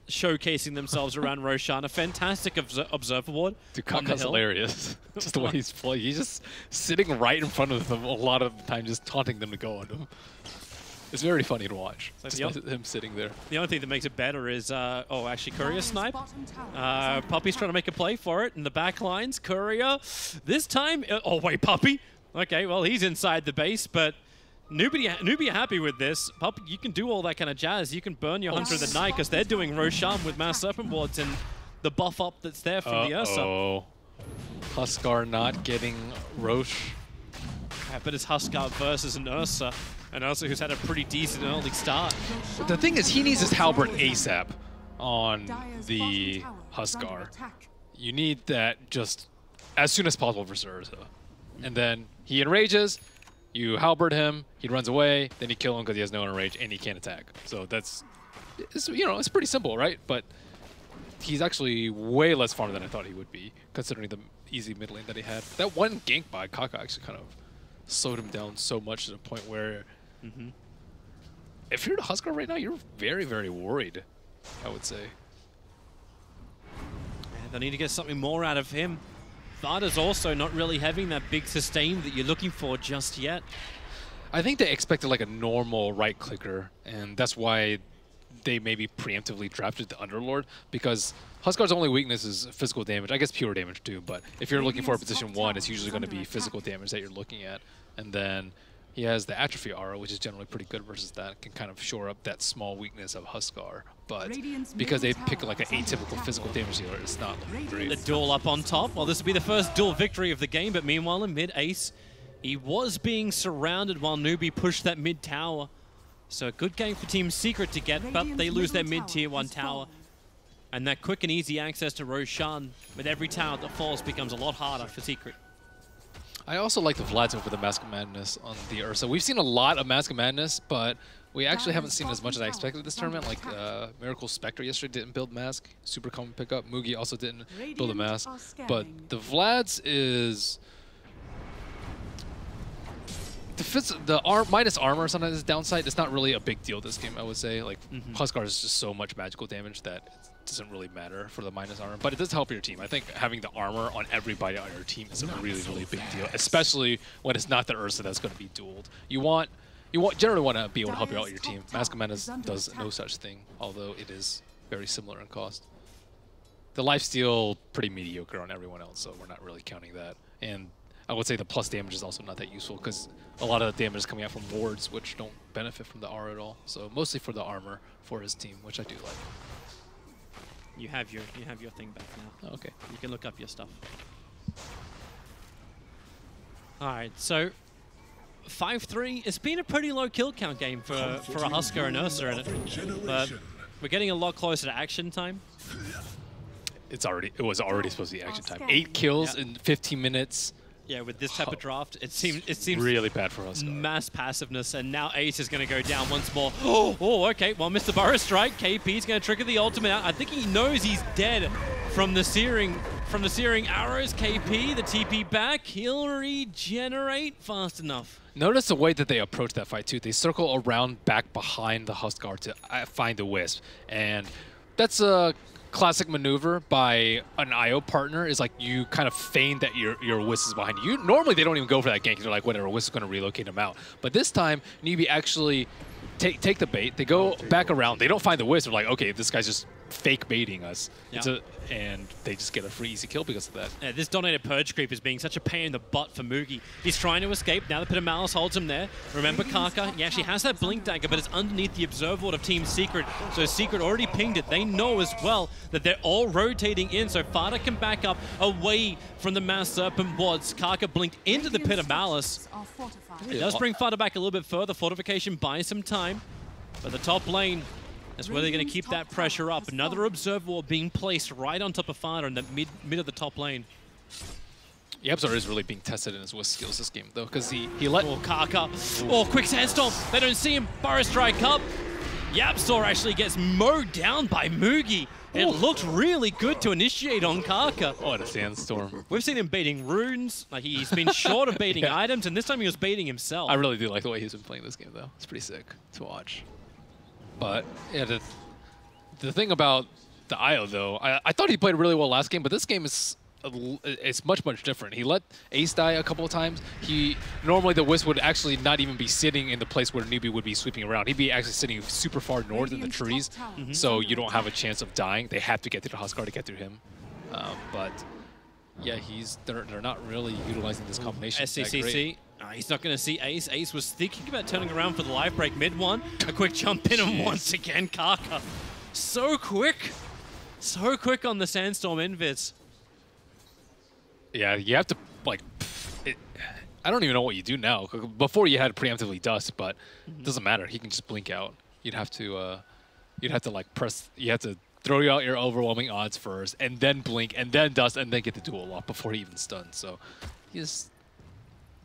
showcasing themselves around Roshan. A fantastic Observer Ward.
Dude, Kaka's hilarious. Just the way he's playing. He's just sitting right in front of them a lot of the time, just taunting them to go on him. It's very funny to watch, just him sitting there.
The only thing that makes it better is, actually Courier snipe. Puppy's trying to make a play for it in the back lines. Courier, this time, oh wait, Puppy. Okay, well, he's inside the base, but Newbee happy with this. Puppy, you can do all that kind of jazz. You can burn your Hunter of the Night, because they're doing Roshan with Mass Serpent Wards and the buff up that's there from the Ursa.
Huskar not getting Rosh.
Yeah, but it's Huskar versus an Ursa. And Ursa who's had a pretty decent early start.
The thing is, he needs his halberd ASAP on the Huskar. You need that just as soon as possible for Ursa. And then he enrages, you halberd him, he runs away, then you kill him because he has no enrage and he can't attack. So it's pretty simple, right? But he's actually way less farmed than I thought he would be, considering the easy mid lane that he had. That one gank by Kaka actually kind of slowed him down so much to the point where if you're the Huskar right now, you're very, very worried, I would say.
Yeah, they need to get something more out of him. Fada's also not really having that big sustain that you're looking for just yet.
I think they expected like a normal right clicker, and that's why they maybe preemptively drafted the Underlord, because Huskar's only weakness is physical damage. I guess pure damage too, but if you're looking for a position 1, it's usually going to be physical damage that you're looking at. And then he has the Atrophy Aura, which is generally pretty good versus that. Can kind of shore up that small weakness of Huskar. But because they pick like an atypical physical damage dealer, it's not looking great.
The duel up on top. Well, this will be the first duel victory of the game, but meanwhile in mid, Ace, he was being surrounded while Newbee pushed that mid tower. So a good game for Team Secret to get, but they lose their mid tier 1 tower. And that quick and easy access to Roshan with every tower that falls becomes a lot harder for Secret.
I also like the Vlads over the Mask of Madness on the Ursa. We've seen a lot of Mask of Madness, but we actually haven't seen as much as I expected this tournament. Like Miracle Spectre yesterday didn't build Mask. Super common pickup. Mugi also didn't build a Mask. But the Vlads is... minus armor sometimes is downside. It's not really a big deal this game, I would say. Like, Huskar is just so much magical damage that it doesn't really matter for the minus armor. But it does help your team. I think having the armor on everybody on your team is a really, really big deal, especially when it's not the Ursa that's going to be dueled. You generally want to be able to help out your team. Mask of Madness does no such thing, although it is very similar in cost. The lifesteal pretty mediocre on everyone else, so we're not really counting that. And I would say the plus damage is also not that useful because a lot of the damage is coming out from wards, which don't benefit from the R at all. So mostly for the armor for his team, which I do like.
You have your thing back now.
Oh, okay.
You can look up your stuff. All right, so 5-3. It's been a pretty low kill count game for a Huskar and Ursa in it, but we're getting a lot closer to action time.
It was already supposed to be action time. 8 kills in 15 minutes.
Yeah, with this type of draft, it seems
really bad for us.
Mass passiveness, and now Ace is going to go down once more. Oh, okay. Well, Mr. Burrow Strike, KP's going to trigger the ultimate out. I think he knows he's dead from the searing arrows. KP, the TP back, he'll regenerate fast enough. Notice
the way that they approach that fight too. They circle around back behind the Huskar to find the Wisp, and that's a classic maneuver by an IO partner. Is like you kind of feign that your Wisp is behind you. Normally they don't even go for that gank because they're like, whatever, Wisp is going to relocate him out. But this time, Newbee actually take the bait. They go back around. They don't find the Wisp. They're like, okay, this guy's just fake baiting us. Yeah. And they just get a free easy kill because of that. Yeah, this donated Purge creep is being such a pain in the butt for Mugi. He's trying to escape. Now the Pit of Malice holds him there. Remember Kaka, he actually has that Blink Dagger, but it's underneath the Observer Ward of Team Secret. So Secret already pinged it. They know as well that they're all rotating in, so Fada can back up away from the Mass Serpent wards. Kaka blinked into the Pit of Malice. It does bring Fada back a little bit further. Fortification buys some time. But the top lane, that's where they're going to keep that pressure up. Another Observer Ward being placed right on top of Fada in the mid of the top lane. Yabzor is really being tested in his Wisp skills this game, though, because he let... Oh, Kaka. Oh, quick Sandstorm. They don't see him. Burrow Strike up. Yabzor actually gets mowed down by Mugi. It looked really good to initiate on Kaka. Oh, and a Sandstorm. We've seen him baiting runes. Like, he's been short of baiting items, and this time he was baiting himself. I really do like the way he's been playing this game, though. It's pretty sick to watch. But, yeah, the thing about the IO, though, I thought he played really well last game, but this game is it's much, much different. He let Ace die a couple of times. Normally the Wisp would actually not even be sitting in the place where Newbee would be sweeping around. He'd be actually sitting super far north in the trees, so you don't have a chance of dying. They have to get through the Huskar to get through him. But, yeah, they're not really utilizing this combination. SCCC. He's not going to see Ace. Ace was thinking about turning around for the live break mid one. A quick jump in, and once again, Kaka. So quick on the Sandstorm invis. Yeah, you have to, like, I don't even know what you do now. Before you had preemptively dust, but it doesn't matter. He can just blink out. You'd have to like press, you have to throw out your overwhelming odds first, and then blink, and then dust, and then get the duel off before he even stuns. So he's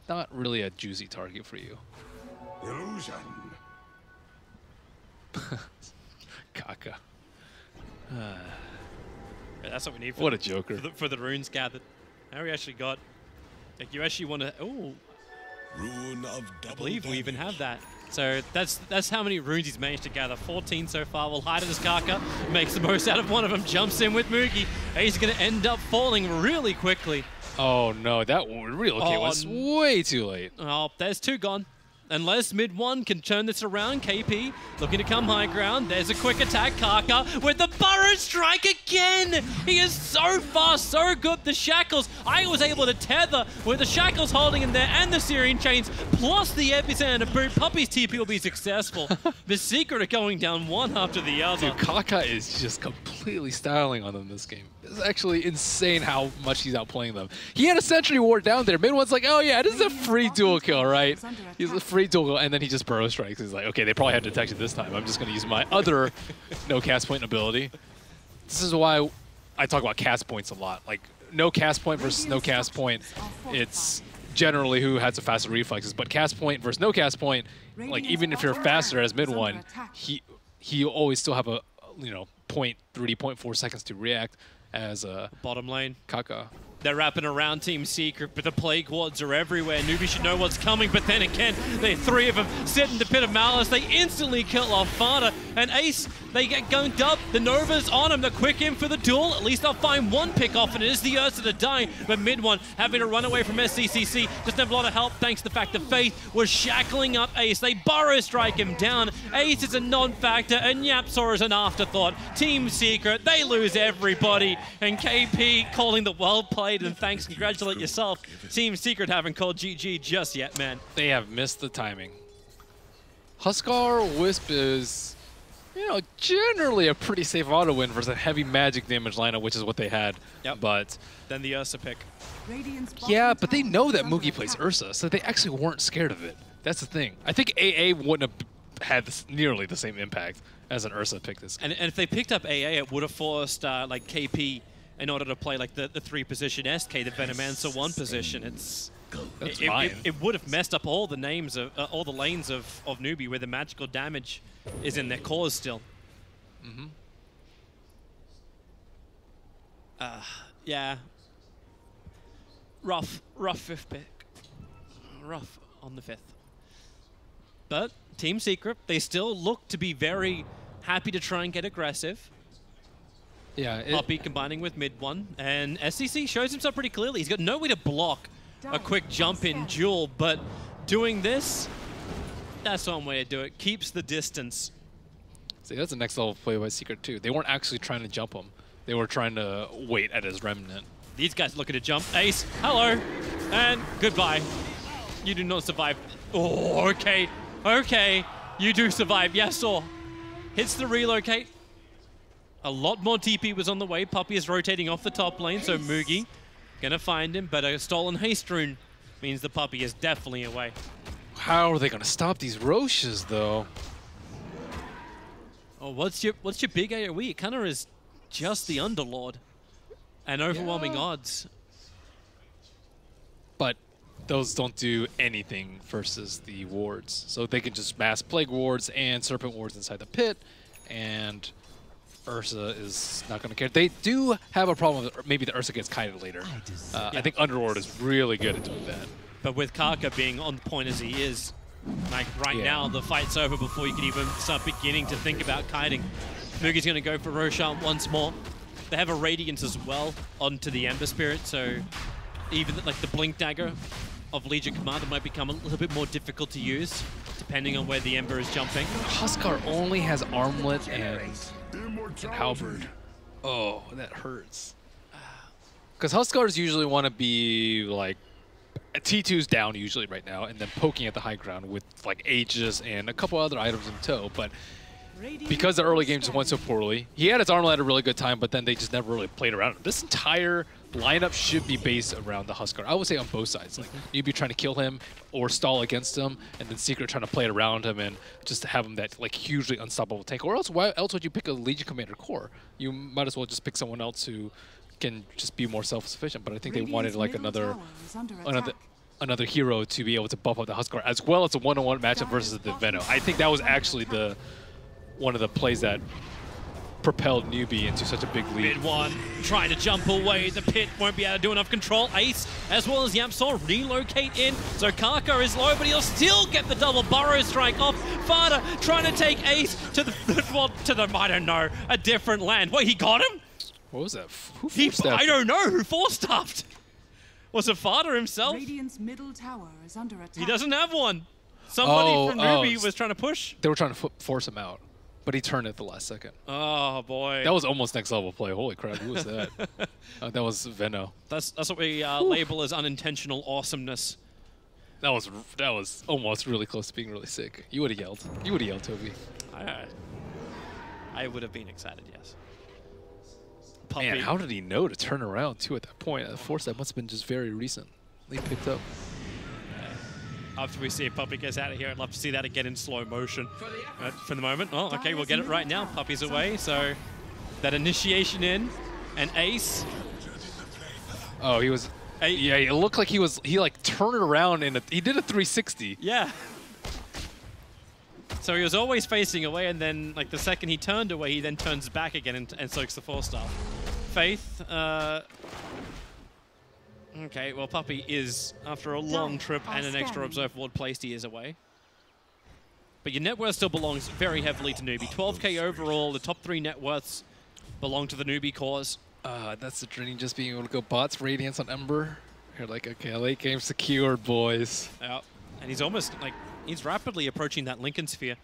not really a juicy target for you. Illusion. Kaka. That's what we need. What a joker. For the runes gathered. Now we actually got, like, you actually want to, oh, Rune of double I believe we even have that. So that's how many runes he's managed to gather. 14 so far. We'll hide it as Kaka makes the most out of one of them, jumps in with Mugi. He's going to end up falling really quickly. Oh no, that relocate was way too late. Oh, there's 2 gone. Unless mid one can turn this around, KP looking to come high ground. There's a quick attack, Kaka with the Burrow Strike again. He is so fast, so good. The shackles, I was able to tether with the shackles holding him there and the Syrian chains, plus the epicenter boot. Puppy's TP will be successful. The Secret are going down one after the other. Dude, Kaka is just completely styling on them this game. It's actually insane how much he's outplaying them. He had a Sentry Ward down there. Mid one's like, oh yeah, this is a free dual kill, right? He's a free dual kill, and then he just Burrow Strikes. He's like, okay, they probably had detection this time. I'm just going to use my other no cast point ability. This is why I talk about cast points a lot. Like, no cast point versus no cast point. It's generally who has the faster reflexes. But cast point versus no cast point, like even if you're faster as mid one, he always still have a 0.3, 0.4 seconds to react as a
Bottom lane.
Kaka.
They're wrapping around Team Secret, but the plague wards are everywhere. Newbee should know what's coming, but then again, the three of them sit in the Pit of Malice. They instantly kill off Fada, and Ace, they get gunked up. The Nova's on him. They're quick in for the duel. At least they'll find one pick off, and it is the Ursa to die. But mid one having to run away from SCCC. Doesn't have a lot of help thanks to the fact that Faith was shackling up Ace. They burrow strike him down. Ace is a non-factor, and Yapsaw is an afterthought. Team Secret, they lose everybody, and KP calling the well played. And thanks, congratulate yourself. Team Secret haven't called GG just yet, man.
They have missed the timing. Huskar Wisp is, generally a pretty safe auto win versus a heavy magic damage lineup, which is what they had.
Yep.
But
Then the Ursa pick.
yeah, but they know that Mugi plays Ursa, so they actually weren't scared of it. That's the thing. I think AA wouldn't have had nearly the same impact as an Ursa pick this game.
And if they picked up AA, it would have forced like KP in order to play like the 3-position SK, the Venomancer 1 position. It would have messed up all the names of all the lanes of Newbee where the magical damage is in their cores still.
Mm-hmm.
Yeah. Rough 5th pick. Rough on the 5th. But Team Secret, they still look to be very happy to try and get aggressive.
Yeah,
Puppey combining with mid one, and SCC shows himself pretty clearly. He's got no way to block a quick jump in duel, but doing this, that's one way to do it. Keeps the distance.
See, that's the next level play by Secret too. They weren't actually trying to jump him. They were trying to wait at his remnant.
These guys looking to jump. Ace, hello, and goodbye. You do not survive. Oh, okay. Okay, you do survive. Yes, or hits the relocate. A lot more TP was on the way. Puppey is rotating off the top lane, so Mugi gonna find him, but a stolen haste rune means the Puppey is definitely away.
How are they gonna stop these Roches though?
Oh, what's your big AoE? It kind of is just the Underlord and overwhelming odds.
But those don't do anything versus the wards. So they can just mass plague wards and serpent wards inside the pit, and Ursa is not going to care. They do have a problem with maybe the Ursa gets kited later. I think Underlord is really good at doing that.
But with Kaka being on point as he is, like right now, the fight's over before you can even start beginning to think about kiting. Mugi's going to go for Roshan once more. They have a Radiance as well onto the Ember Spirit, so even like the Blink Dagger of Legion Commander might become a little bit more difficult to use, depending on where the Ember is jumping.
Huskar only has Armlet and Halberd. Oh, that hurts. Because Huskars usually want to be like T2's down usually right now, and then poking at the high ground with like Aegis and a couple other items in tow. But because the early game just went so poorly, he had his Armlet at a really good time, but then they just never really played around him. This entire lineup should be based around the Huskar. I would say on both sides. Like you'd be trying to kill him or stall against him, and then Secret trying to play it around him and just have him that like hugely unstoppable tank. Or else, why else would you pick a Legion Commander core? You might as well just pick someone else who can just be more self-sufficient. But I think they wanted like another hero to be able to buff up the Huskar as well as a one-on-one matchup versus the Veno. I think that was actually one of the plays that propelled Newbee into such a big lead.
Mid one, trying to jump away. The pit won't be able to do enough control. Ace, as well as Yapsaw, relocate in. So Kaka is low, but he'll still get the double burrow strike off. Fada trying to take Ace to the, I don't know, a different land. Wait, he got him?
What was that? Who forced that?
I don't know. Who force-stuffed? Was it Fada himself?
Radiant's middle tower is under attack.
He doesn't have one. Somebody from Newbee was trying to push.
They were trying to force him out, but he turned at the last second.
Oh boy,
that was almost next level play. Holy crap, who was that? That was Veno.
That's what we label as unintentional awesomeness.
That was almost really close to being really sick. You would have yelled. You would have yelled, Toby.
I would have been excited, yes.
Puppey. Man, how did he know to turn around too at that point? The force that must have been just very recent. They picked up.
After we see if Puppey gets out of here, I'd love to see that again in slow motion. But for the moment, oh, okay, we'll get it right now. Puppey's away, so that initiation in, and Ace.
Oh, he was Yeah, it looked like he like turned around and he did a 360.
Yeah. So he was always facing away, and then like the second he turned away, he then turns back again and soaks the 4-star. Faith. Okay, well, Puppey is, after a long trip and an extra observe ward placed, he is away. But your net worth still belongs very heavily to Newbee. 12k overall, the top 3 net worths belong to the Newbee cause.
That's the dream, just being able to go bots Radiance on Ember. You're like, okay, late game secured, boys.
Yeah, and he's almost, like, he's rapidly approaching that Lincoln Sphere.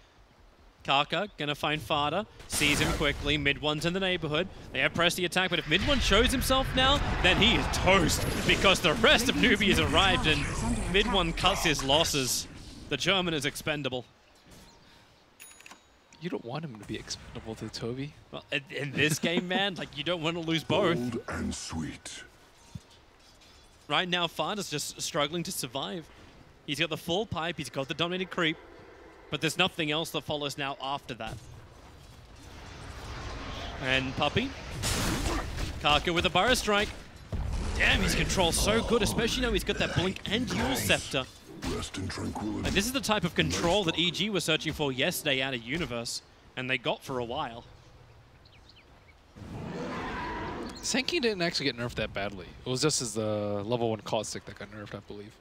Kaka gonna find Fada, sees him quickly, mid-one's in the neighborhood. They have pressed the attack, but if mid-one shows himself now, then he is toast, because the rest of Newbee has arrived and mid-one cuts his losses. The German is expendable.
You don't want him to be expendable to Toby.
Well, in this game, man, like, you don't want to lose both.
Bold and sweet.
Right now, Fada's just struggling to survive. He's got the full pipe, he's got the dominated creep, but there's nothing else that follows now after that. And Puppey. Kaka with a Burrow Strike. Damn, his control's so good, especially now he's got that Blink and Dual Scepter.
Rest in tranquility.
And this is the type of control that EG was searching for yesterday out of Universe, and they got for a while.
Senki didn't actually get nerfed that badly. It was just his level 1 caustic that got nerfed, I believe.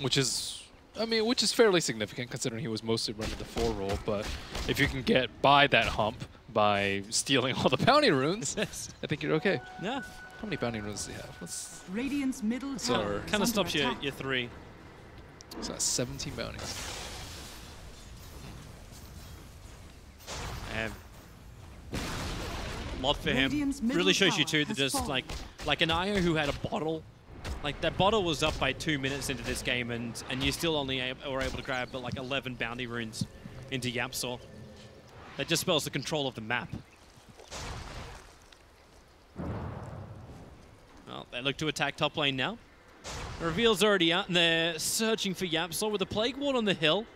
Which is, I mean, which is fairly significant considering he was mostly running the 4 role, but if you can get by that hump by stealing all the bounty runes, I think you're okay.
Yeah.
How many bounty runes do you have? Let's
Radiant's middle tower is
Kind of stops
under
your
attack.
3.
so that's 17 bounties.
And lot for him.
Radiant's middle
Really shows you
tower
too that
has
just
fallen.
like an IO who had a bottle. Like that bottle was up by 2 minutes into this game, and you still only were able to grab like 11 bounty runes into Yapsaw. That just spells the control of the map. Well, they look to attack top lane now. The reveal's already out, and they're searching for Yapsaw with a Plague Ward on the hill.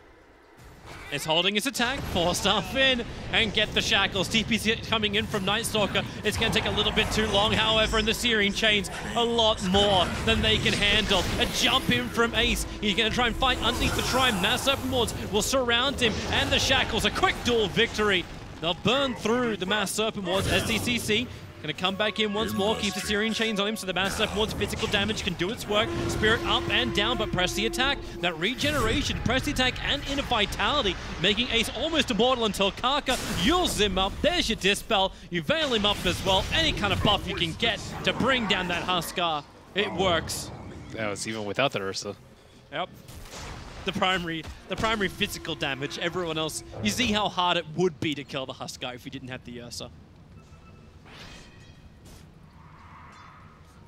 It's holding its attack, 4-star Finn, and get the shackles. TP's coming in from Night Stalker. It's going to take a little bit too long, however, and the Searing Chains a lot more than they can handle. A jump in from Ace. He's going to try and fight underneath the Shrine. Mass Serpent Wards will surround him, and the shackles. A quick duel victory. They'll burn through the Mass Serpent Wards. SDCC going to come back in once more, keep the Searing Chains on him so the Mass Serpent Ward's physical damage can do its work. Spirit up and down, but press the attack. That regeneration, press the attack, and inner vitality, making Ace almost immortal until Kaka uses him up. There's your Dispel. You veil him up as well. Any kind of buff you can get to bring down that Huskar. It works.
That was even without the Ursa.
Yep. The primary physical damage. Everyone else, you see how hard it would be to kill the Huskar if you didn't have the Ursa.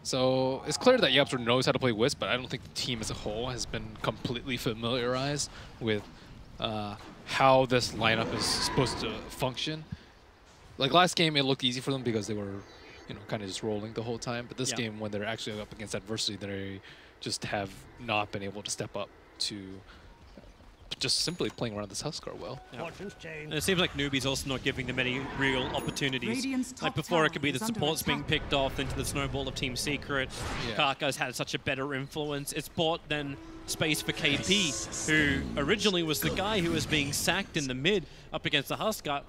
So it's clear that Yapster knows how to play Wisp, but I don't think the team as a whole has been completely familiarized with how this lineup is supposed to function. Like last game, it looked easy for them because they were, you know, kind of just rolling the whole time. But this game, when they're actually up against adversity, they just have not been able to step up to just simply playing around this Huskar well.
And it seems like Newbee's also not giving them any real opportunities.
Radiant's
Like
top
before, it
tower
could be the
is under
supports being
attack.
picked off into the snowball of Team Secret.
Yeah.
Kaka's had such a better influence. It's bought then space for KP, who originally was the guy who was being sacked in the mid up against the Huskar.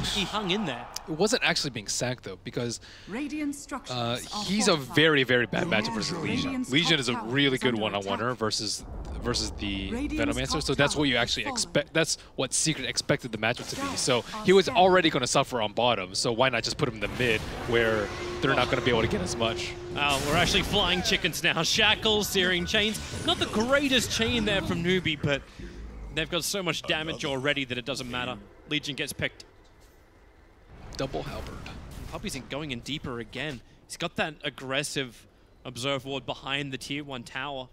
He hung in there.
It wasn't actually being sacked though, because
Radiant structures are
he's a
fortified.
very, very bad matchup versus
Radiant's
Legion.
top
Legion is a
tower
really
is
good
under
one-on-oner
attack.
versus the
Radiant's
Venomancer.
top
So that's what
tower
you
has
actually
fallen.
expect. That's what Secret expected the matchup to be.
Down
So
on
he was
scanning.
already going to suffer on bottom. So why not just put him in the mid where they're not going to be able to get as much?
We're actually flying chickens now. Shackles, Searing Chains. Not the greatest chain there from Newbee, but they've got so much damage already that it doesn't matter. Legion gets picked.
Double halberd.
Puppey's going in deeper again. He's got that aggressive Observe Ward behind the Tier 1 tower.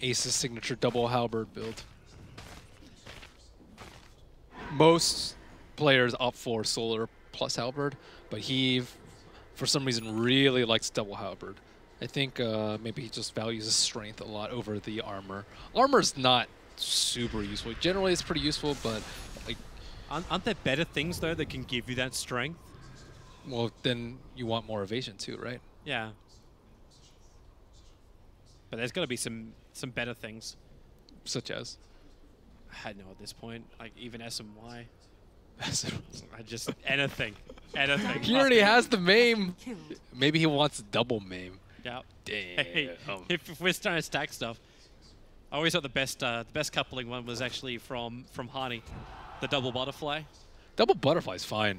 Ace's signature double halberd build. Most players opt for solar plus halberd, but he, for some reason, really likes double halberd. I think maybe he just values his strength a lot over the armor. Armor's not super useful. Generally, it's pretty useful, but like,
Aren't there better things, though, that can give you that strength?
Well, then you want more evasion too, right?
Yeah. But there's got to be some better things.
Such as?
I know at this point, like even S and Y. I just anything.
He already has the maim. Maybe he wants double maim.
Yeah.
Damn.
Hey, if we're starting to stack stuff, I always thought the best coupling one was actually from Harney, the double butterfly.
Double butterfly's fine.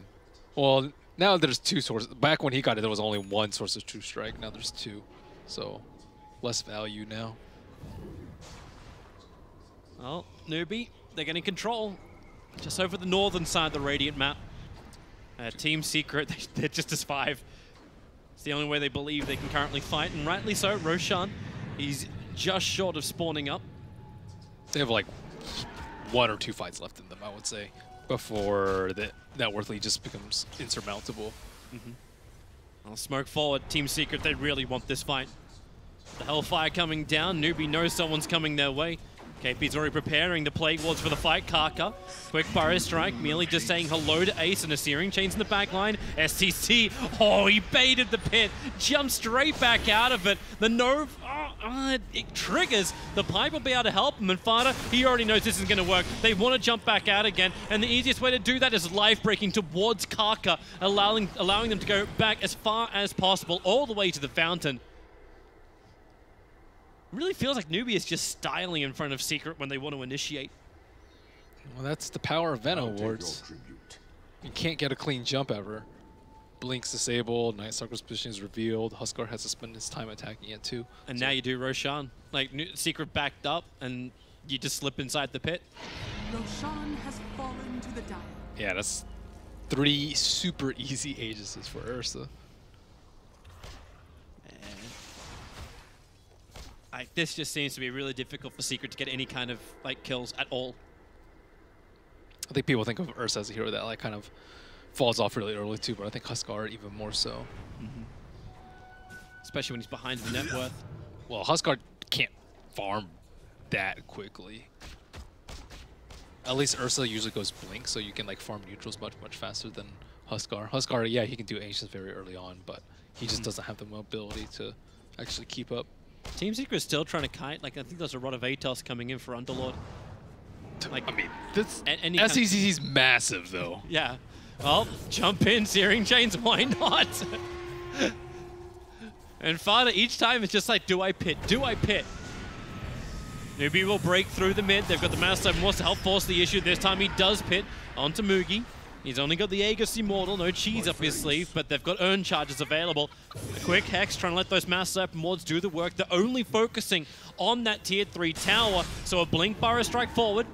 Well, now there's 2 sources. Back when he got it, there was only 1 source of true strike. Now there's 2, so less value now.
Well, Newbee, they're getting control. Just over the northern side of the Radiant map. Team Secret, they're just as 5. It's the only way they believe they can currently fight, and rightly so. Roshan, he's just short of spawning up.
They have like 1 or 2 fights left in them, I would say, before that worthly just becomes insurmountable.
Well, smoke forward, Team Secret, they really want this fight. The Hellfire coming down, Newbee knows someone's coming their way. KP's already preparing the Plague Wards for the fight. Kaka, quick Burrow Strike, merely just saying hello to Ace and a Searing Chains in the back line. STC, oh, he baited the pit, jumped straight back out of it. The Nova, it triggers. The Pipe will be able to help him, and Fada, he already knows this isn't going to work. They want to jump back out again, and the easiest way to do that is life breaking towards Kaka, allowing them to go back as far as possible, all the way to the fountain. Really feels like Newbee is just styling in front of Secret when they want to initiate.
Well, that's the power of Venom Wards. You can't get a clean jump ever. Blink's disabled, Night Stalker's position is revealed, Huskar has to spend his time attacking it too.
And now you do Roshan. Like, Secret backed up, and you just slip inside the pit.
Roshan has fallen to the dire.
Yeah, that's 3 super easy Aegises for Ursa.
Like, this just seems to be really difficult for Secret to get any kind of like kills at all.
I think people think of Ursa as a hero that like kind of falls off really early too, but I think Huskar even more so.
Especially when he's behind the net worth.
Well, Huskar can't farm that quickly. At least Ursa usually goes Blink, so you can like farm neutrals much faster than Huskar. Huskar, yeah, he can do Ancients very early on, but he just doesn't have the mobility to actually keep up.
Team Secret is still trying to kite. Like, I think there's a lot of Atos coming in for Underlord. Like,
I mean, this
any
SEC's massive though.
Yeah. Well, jump in, Searing Chains, why not? And Fada, each time it's just like, do I pit? Do I pit? Newbee will break through the mid. They've got the Master 7 wants to help force the issue. This time he does pit onto Mugi. He's only got the Aegis Immortal, no cheese up his sleeve, but they've got Urn Charges available. A quick Hex trying to let those Mass Serpent Wards do the work. They're only focusing on that Tier 3 tower, so a Blink Burrow Strike forward.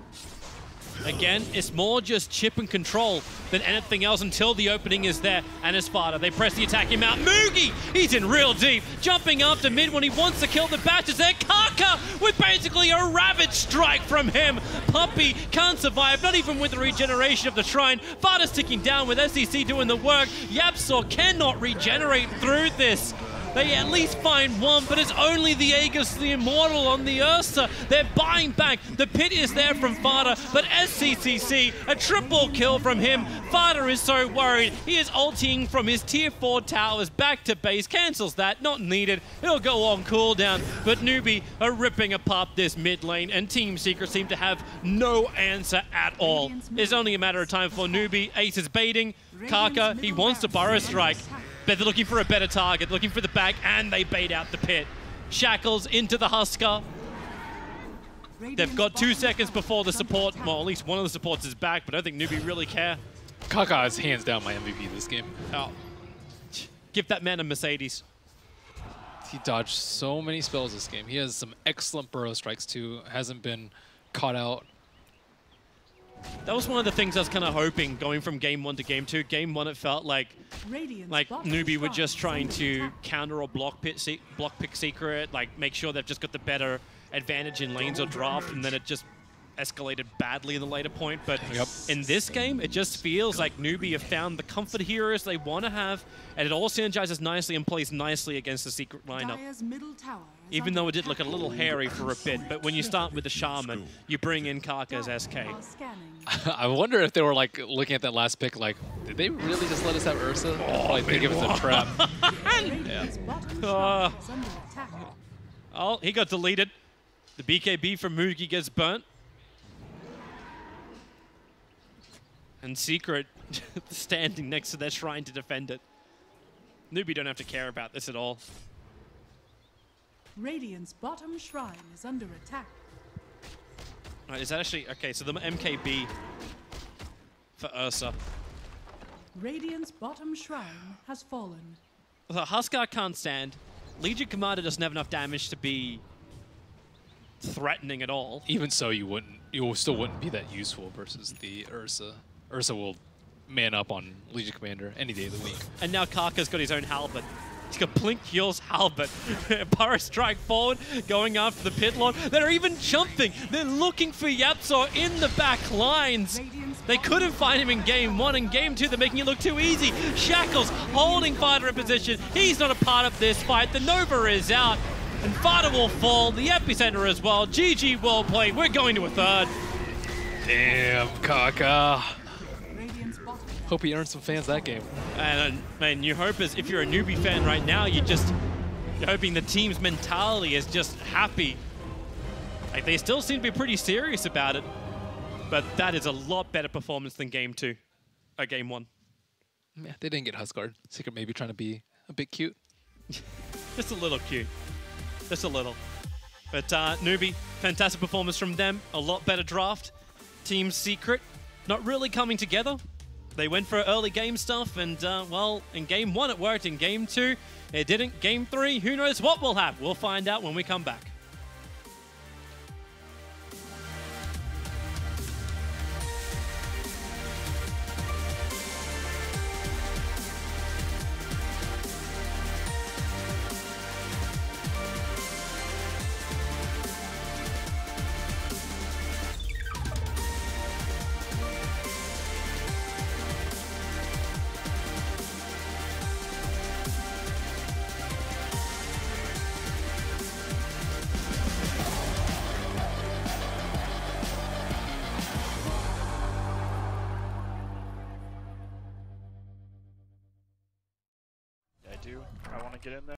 Again, it's more just chip and control than anything else until the opening is there. And as Sparta, they press the attack him out. Mugi, he's in real deep. Jumping after mid when he wants to kill the Bastards there. Kaka with basically a Ravage Strike from him. Puppy can't survive, not even with the regeneration of the Shrine. Sparta's ticking down with SEC doing the work. Yapsor cannot regenerate through this. They at least find one, but it's only the Aegis, the Immortal on the Ursa. They're buying back. The pit is there from Fada, but SCCC, a triple kill from him. Fada is so worried. He is ulting from his Tier 4 towers back to base. Cancels that, not needed. It'll go on cooldown, but Newbee are ripping apart this mid lane, and Team Secret seem to have no answer at all. It's only a matter of time for Newbee. Ace is baiting. Kaka, he wants to Burrow Strike. But they're looking for a better target, looking for the back, and they bait out the pit. Shackles into the Huskar. They've got 2 seconds before the support, well, at least one of the supports is back, but I don't think Newbee really care.
Kaka is hands down my MVP this game.
Oh. Give that man a Mercedes.
He dodged so many spells this game. He has some excellent Burrow Strikes too. Hasn't been caught out.
That was one of the things I was kind of hoping going from game 1 to game 2. Game 1, it felt like Newbee were just trying to counter or block pick Secret, like make sure they've just got the better advantage in lanes or draft, and then it just escalated badly in the later point, but
Yep.
in this game, it just feels like Newbee have found the comfort heroes they want to have, and it all synergizes nicely and plays nicely against the secret lineup.
Dire's middle tower is
Even
under
though it did
attack.
look a little hairy for a bit, but when you start with the Shaman, you bring in Kaka as SK.
Are scanning.
I wonder if they were like looking at that last pick, like, did they really just let us have Ursa? Like, think it was a trap.
Radiant's bottom shrine is under attack.
Oh, he got deleted. The BKB from Mugi gets burnt. And Secret standing next to their shrine to defend it. Newbee don't have to care about this at all.
Radiant's bottom shrine is under attack.
Right, is that actually... Okay, so the MKB for Ursa.
Radiant's bottom shrine has fallen.
So Huskar can't stand. Legion Commander doesn't have enough damage to be threatening at all.
Even so, you still wouldn't be that useful versus the Ursa. Ursa will man up on Legion Commander any day of the week.
And now Kaka's got his own Halberd. He's got Blink Heals Halberd. Power Strike forward, going after the pit lord. They're even jumping. They're looking for Yapzor in the back lines. They couldn't find him in game 1 and game 2. They're making it look too easy. Shackles holding Fighter in position. He's not a part of this fight. The Nova is out. And Fighter will fall. The epicenter as well. GG, well played. We're going to a third.
Damn, Kaka.
Radiant's bottom
Hope he earned some fans that game.
And man, you hope if you're a Newbee fan right now, you're hoping the team's mentality is just happy. Like, they still seem to be pretty serious about it, but that is a lot better performance than game 2, or game 1.
Yeah, they didn't get Huskard. Secret maybe trying to be a bit cute.
Just a little cute, just a little. But Newbee, fantastic performance from them. A lot better draft. Team Secret, not really coming together. They went for early game stuff, and well, in game 1 it worked. In game 2, it didn't. Game 3, who knows what we'll have? We'll find out when we come back.
I want to get in there.